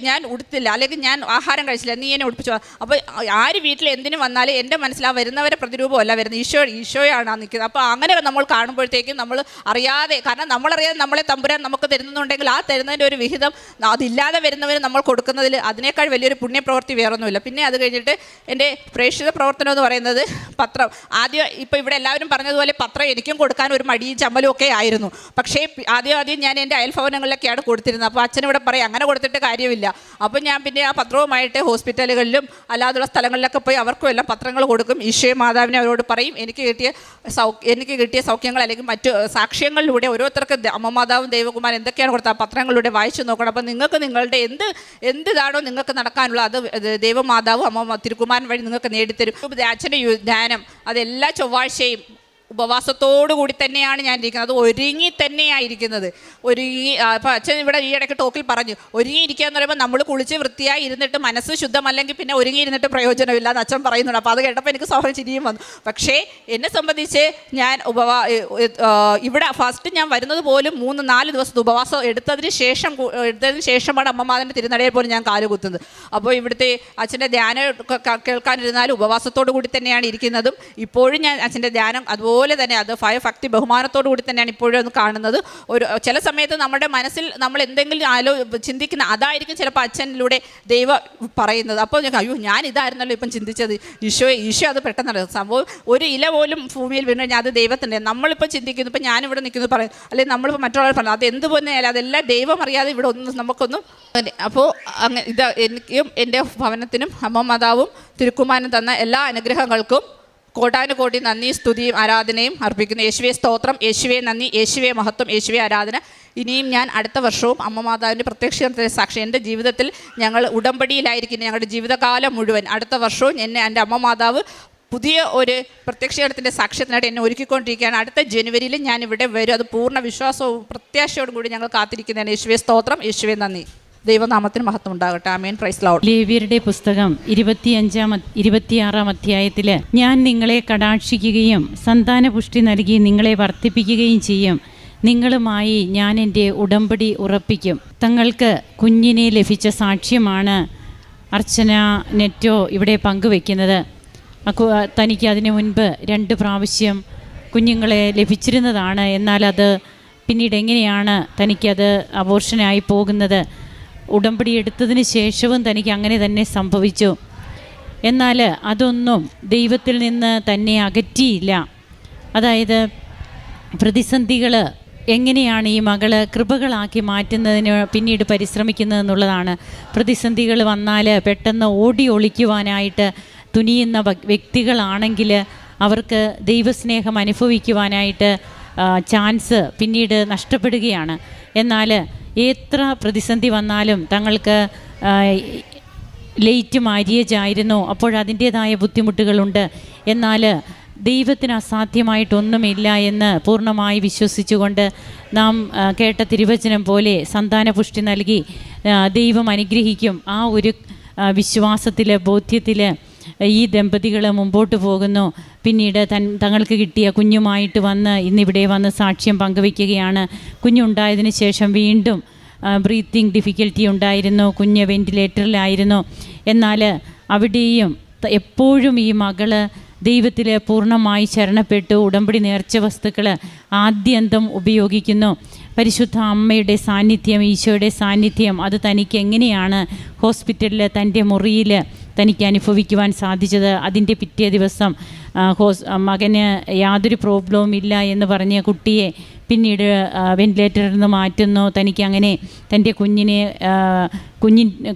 ഞാൻ ഉടുത്തില്ല, അല്ലെങ്കിൽ ഞാൻ ആഹാരം കഴിച്ചില്ല, നീ എന്നെ ഉടുപ്പിച്ചു. അപ്പോൾ ആര് വീട്ടിൽ എന്തിനു വന്നാലും എൻ്റെ മനസ്സിൽ ആ വരുന്നവരെ പ്രതിരൂപമല്ല വരുന്നത്, ഈശോയാണ് ആ നിൽക്കുന്നത്. അപ്പോൾ അങ്ങനെ നമ്മൾ കാണുമ്പോഴത്തേക്കും നമ്മൾ അറിയാതെ, കാരണം നമ്മളറിയാതെ നമ്മളെ തമ്പുരാൻ നമുക്ക് തരുന്നുണ്ടെങ്കിൽ ആ തരുന്നതിൻ്റെ ഒരു വിഹിതം അതില്ലാതെ വരുന്നവന് നമ്മൾ കൊടുക്കുന്നതിൽ അതിനേക്കാൾ വലിയൊരു പുണ്യപ്രവൃത്തി വേറൊന്നുമില്ല. പിന്നെ അത് കഴിഞ്ഞിട്ട് എൻ്റെ പ്രേക്ഷിത പ്രവർത്തനം എന്ന് പറയുന്നത് പത്രം. ആദ്യം ഇപ്പോൾ ഇവിടെ എല്ലാവരും പറഞ്ഞതുപോലെ പത്രം എനിക്കും കൊടുക്കാൻ ഒരു മടിയും ചമ്മലും ഒക്കെ ആയിരുന്നു. പക്ഷേ ആദ്യം ഞാൻ എൻ്റെ അയൽഭവനങ്ങളിലൊക്കെയാണ് കൊടുത്തിരുന്നത്. അപ്പോൾ അച്ഛനിവിടെ പറയും അങ്ങനെ കൊടുത്തിട്ട് കാര്യമില്ല. അപ്പം ഞാൻ പിന്നെ ആ പത്രവുമായിട്ട് ഹോസ്പിറ്റലുകളിലും അല്ലാതുള്ള സ്ഥലങ്ങളിലൊക്കെ പോയി അവർക്കും എല്ലാം പത്രങ്ങൾ കൊടുക്കും. ഈശോയും മാതാവിനെ അവരോട് പറയും എനിക്ക് കിട്ടിയ സൗഖ്യങ്ങൾ അല്ലെങ്കിൽ മറ്റു സാക്ഷ്യങ്ങളിലൂടെ ഓരോരുത്തർക്ക് അമ്മ മാതാവും ദൈവകുമാരൻ എന്തൊക്കെയാണ് കൊടുത്തത് ആ പത്രങ്ങളിലൂടെ വായിച്ചു നോക്കണം. അപ്പം നിങ്ങൾക്ക് നിങ്ങളുടെ എന്തിതാണോ നിങ്ങൾക്ക് നടക്കാനുള്ള അത് ദൈവമാതാവും അമ്മ തിരുക്കുമാരൻ വഴി നിങ്ങൾക്ക് നേടിത്തരും. അച്ഛൻ്റെ ധ്യാനം അതെല്ലാ ചൊവ്വാഴ്ചയും ഉപവാസത്തോടു കൂടി തന്നെയാണ് ഞാൻ ഇരിക്കുന്നത്. അത് ഒരുങ്ങി തന്നെയായിരിക്കുന്നത്. അപ്പോൾ അച്ഛൻ ഇവിടെ ഈ ഇടയ്ക്ക് ടോക്കിൽ പറഞ്ഞു, ഒരുങ്ങിയിരിക്കുക എന്ന് പറയുമ്പോൾ നമ്മൾ കുളിച്ച് വൃത്തിയായി ഇരുന്നിട്ട് മനസ്സ് ശുദ്ധമല്ലെങ്കിൽ പിന്നെ ഒരുങ്ങിയിരുന്നിട്ട് പ്രയോജനമില്ല എന്ന് അച്ഛൻ പറയുന്നുണ്ട്. അപ്പോൾ അത് കേട്ടപ്പോൾ എനിക്ക് സ്വാഭാവികം ചിരിയും വന്നു. പക്ഷേ എന്നെ സംബന്ധിച്ച് ഞാൻ ഇവിടെ ഫസ്റ്റ് ഞാൻ വരുന്നത് പോലും 3-4 ദിവസത്തെ ഉപവാസം എടുത്തതിന് ശേഷമാണ് അമ്മമാതിൻ്റെ തിരുനടയിൽ പോലും ഞാൻ കാലുകുത്തുന്നത്. അപ്പോൾ ഇവിടുത്തെ അച്ഛൻ്റെ ധ്യാനം കേൾക്കാനിരുന്നാലും ഉപവാസത്തോടു കൂടി തന്നെയാണ് ഇരിക്കുന്നതും. ഇപ്പോഴും ഞാൻ അച്ഛൻ്റെ ധ്യാനം അതുപോലെ തന്നെ അത് ഭക്തി ബഹുമാനത്തോടു കൂടി തന്നെയാണ് ഇപ്പോഴും അത് കാണുന്നത്. ചില സമയത്ത് നമ്മുടെ മനസ്സിൽ നമ്മൾ എന്തെങ്കിലും ചിന്തിക്കുന്ന അതായിരിക്കും ചിലപ്പോൾ അച്ഛനിലൂടെ ദൈവം പറയുന്നത്. അപ്പോൾ ഞാൻ ഇതായിരുന്നല്ലോ ഇപ്പം ചിന്തിച്ചത്, ഈശോ അത് പെട്ടെന്ന് സംഭവം ഒരു ഇല പോലും ഭൂമിയിൽ വീണ് കഴിഞ്ഞാൽ അത് ദൈവത്തിൻ്റെ. നമ്മളിപ്പോൾ ചിന്തിക്കുന്നു, ഇപ്പം ഞാനിവിടെ നിൽക്കുന്നു പറയും, അല്ലെങ്കിൽ നമ്മളിപ്പോൾ മറ്റുള്ളവർ പറഞ്ഞു അത് എന്ത് പോലെയായാലും അതെല്ലാം ദൈവം അറിയാതെ ഇവിടെ നമുക്കൊന്നും. അപ്പോൾ എനിക്കും എൻ്റെ ഭവനത്തിനും അമ്മ മാതാവും തിരുക്കുമാരനും തന്ന എല്ലാ അനുഗ്രഹങ്ങൾക്കും കോടാനുകോടി നന്ദി, സ്തുതിയും ആരാധനയും അർപ്പിക്കുന്നു. യേശുവേ സ്തോത്രം, യേശുവേ നന്ദി, യേശുവേ മഹത്വം, യേശുവേ ആരാധന. ഇനിയും ഞാൻ അടുത്ത വർഷവും അമ്മ മാതാവിൻ്റെ പ്രത്യക്ഷീകരണത്തിൻ്റെ സാക്ഷി എൻ്റെ ജീവിതത്തിൽ ഞങ്ങൾ ഉടമ്പടിയിലായിരിക്കുന്നു. ഞങ്ങളുടെ ജീവിതകാലം മുഴുവൻ അടുത്ത വർഷവും എൻ്റെ അമ്മ മാതാവ് പുതിയ ഒരു പ്രത്യക്ഷീകരണത്തിൻ്റെ സാക്ഷ്യത്തിനായിട്ട് എന്നെ ഒരുക്കിക്കൊണ്ടിരിക്കുകയാണ്. അടുത്ത ജനുവരിയിൽ ഞാൻ ഇവിടെ വരും. അത് പൂർണ്ണ വിശ്വാസവും പ്രത്യാശയോടും കൂടി ഞങ്ങൾ കാത്തിരിക്കുന്നതാണ്. യേശുവേ സ്തോത്രം, യേശുവേ നന്ദി. ദൈവനാമത്തിന് മഹത്വം ഉണ്ടാകട്ടെ. ആമേൻ. Praise Lord. ലേവ്യരുടെ പുസ്തകം 26-26 അധ്യായത്തിൽ ഞാൻ നിങ്ങളെ കടാക്ഷിക്കുകയും സന്താനപുഷ്ടി നൽകി നിങ്ങളെ വർദ്ധിപ്പിക്കുകയും ചെയ്യും. നിങ്ങളുമായി ഞാൻ എൻ്റെ ഉടമ്പടി ഉറപ്പിക്കും. തങ്ങൾക്ക് കുഞ്ഞിനെ ലഭിച്ച സാക്ഷ്യമാണ് അർച്ചന നെറ്റോ ഇവിടെ പങ്കുവെക്കുന്നത്. തനിക്ക് അതിനു മുൻപ് 2 പ്രാവശ്യം കുഞ്ഞുങ്ങളെ ലഭിച്ചിരുന്നതാണ്. എന്നാൽ അത് പിന്നീട് എങ്ങനെയാണ് തനിക്കത് അബോർഷനായി പോകുന്നത്? ഉടമ്പടി എടുത്തതിന് ശേഷവും തനിക്ക് അങ്ങനെ തന്നെ സംഭവിച്ചു. എന്നാൽ അതൊന്നും ദൈവത്തിൽ നിന്ന് തന്നെ അകറ്റിയില്ല. അതായത് പ്രതിസന്ധികൾ എങ്ങനെയാണ് ഈ മകള് കൃപകളാക്കി മാറ്റുന്നതിന് പിന്നീട് പരിശ്രമിക്കുന്നതെന്നുള്ളതാണ്. പ്രതിസന്ധികൾ വന്നാൽ പെട്ടെന്ന് ഓടി ഒളിക്കുവാനായിട്ട് തുനിയുന്ന വ്യക്തികളാണെങ്കിൽ അവർക്ക് ദൈവസ്നേഹം അനുഭവിക്കുവാനായിട്ട് ചാൻസ് പിന്നീട് നഷ്ടപ്പെടുകയാണ്. എന്നാൽ എത്ര പ്രതിസന്ധി വന്നാലും തങ്ങൾക്ക് ലേറ്റ് മാര്യേജ് ആയിരുന്നു, അപ്പോഴതിൻ്റേതായ ബുദ്ധിമുട്ടുകളുണ്ട്. എന്നാൽ ദൈവത്തിന് അസാധ്യമായിട്ടൊന്നുമില്ല എന്ന് പൂർണ്ണമായി വിശ്വസിച്ചുകൊണ്ട് നാം കേട്ട തിരുവചനം പോലെ സന്താനപുഷ്ടി നൽകി ദൈവം അനുഗ്രഹിക്കും. ആ ഒരു വിശ്വാസത്തിൽ, ബോധ്യത്തിൽ ഈ ദമ്പതികൾ മുമ്പോട്ട് പോകുന്നു. പിന്നീട് തങ്ങൾക്ക് കിട്ടിയ കുഞ്ഞുമായിട്ട് ഇന്നിവിടെ വന്ന് സാക്ഷ്യം പങ്കുവയ്ക്കുകയാണ്. കുഞ്ഞുണ്ടായതിന് ശേഷം വീണ്ടും ബ്രീത്തിങ് ഡിഫിക്കൽറ്റി ഉണ്ടായിരുന്നു. കുഞ്ഞ് വെൻറ്റിലേറ്ററിലായിരുന്നു. എന്നാൽ അവിടെയും എപ്പോഴും ഈ മകള് ദൈവത്തിൽ പൂർണ്ണമായി ശരണപ്പെട്ടു. ഉടമ്പടി നേർച്ച വസ്തുക്കൾ ആദ്യന്തം ഉപയോഗിക്കുന്നു. പരിശുദ്ധ അമ്മയുടെ സാന്നിധ്യം, ഈശോയുടെ സാന്നിധ്യം അത് തനിക്ക് എങ്ങനെയാണ് ഹോസ്പിറ്റലിൽ തൻ്റെ മുറിയിൽ തനിക്ക് അനുഭവിക്കുവാൻ സാധിച്ചത്? അതിൻ്റെ പിറ്റേ ദിവസം മകന് യാതൊരു പ്രോബ്ലവും ഇല്ല എന്ന് പറഞ്ഞ കുട്ടിയെ പിന്നീട് വെൻറ്റിലേറ്ററിൽ നിന്ന് മാറ്റുന്നു. തനിക്ക് അങ്ങനെ തൻ്റെ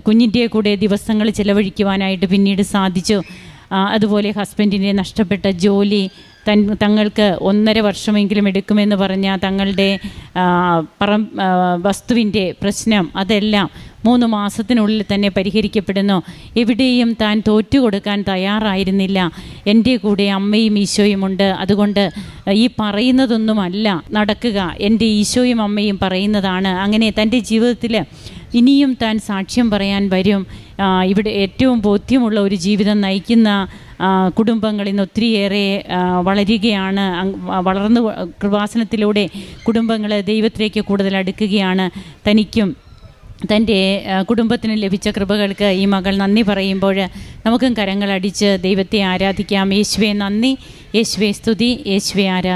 കുഞ്ഞിൻ്റെ കൂടെ ദിവസങ്ങൾ ചിലവഴിക്കുവാനായിട്ട് പിന്നീട് സാധിച്ചു. അതുപോലെ ഹസ്ബൻഡിനെ നഷ്ടപ്പെട്ട ജോലി, തങ്ങൾക്ക് 1.5 വർഷമെങ്കിലും എടുക്കുമെന്ന് പറഞ്ഞ തങ്ങളുടെ വസ്തുവിൻ്റെ പ്രശ്നം, അതെല്ലാം 3 മാസത്തിനുള്ളിൽ തന്നെ പരിഹരിക്കപ്പെടുന്നു. എവിടെയും താൻ തോറ്റുകൊടുക്കാൻ തയ്യാറായിരുന്നില്ല. എൻ്റെ കൂടെ അമ്മയും ഈശോയുമുണ്ട്, അതുകൊണ്ട് ഈ പറയുന്നതൊന്നുമല്ല നടക്കുക, എൻ്റെ ഈശോയും അമ്മയും പറയുന്നതാണ്. അങ്ങനെ തൻ്റെ ജീവിതത്തിൽ ഇനിയും താൻ സാക്ഷ്യം പറയാൻ വരും. ഇവിടെ ഏറ്റവും ബോധ്യമുള്ള ഒരു ജീവിതം നയിക്കുന്ന കുടുംബങ്ങൾ ഇന്ന് ഒത്തിരിയേറെ വളരുകയാണ്. വളർന്നു കൃപാസനത്തിലൂടെ കുടുംബങ്ങൾ ദൈവത്തിലേക്ക് കൂടുതൽ അടുക്കുകയാണ്. തനിക്കും തൻ്റെ കുടുംബത്തിന് ലഭിച്ച കൃപകൾക്ക് ഈ മകൾ നന്ദി പറയുമ്പോൾ നമുക്കും കരങ്ങളടിച്ച് ദൈവത്തെ ആരാധിക്കാം. യേശുവേ നന്ദി, യേശുവേ സ്തുതി, യേശുവേ ആരാധന.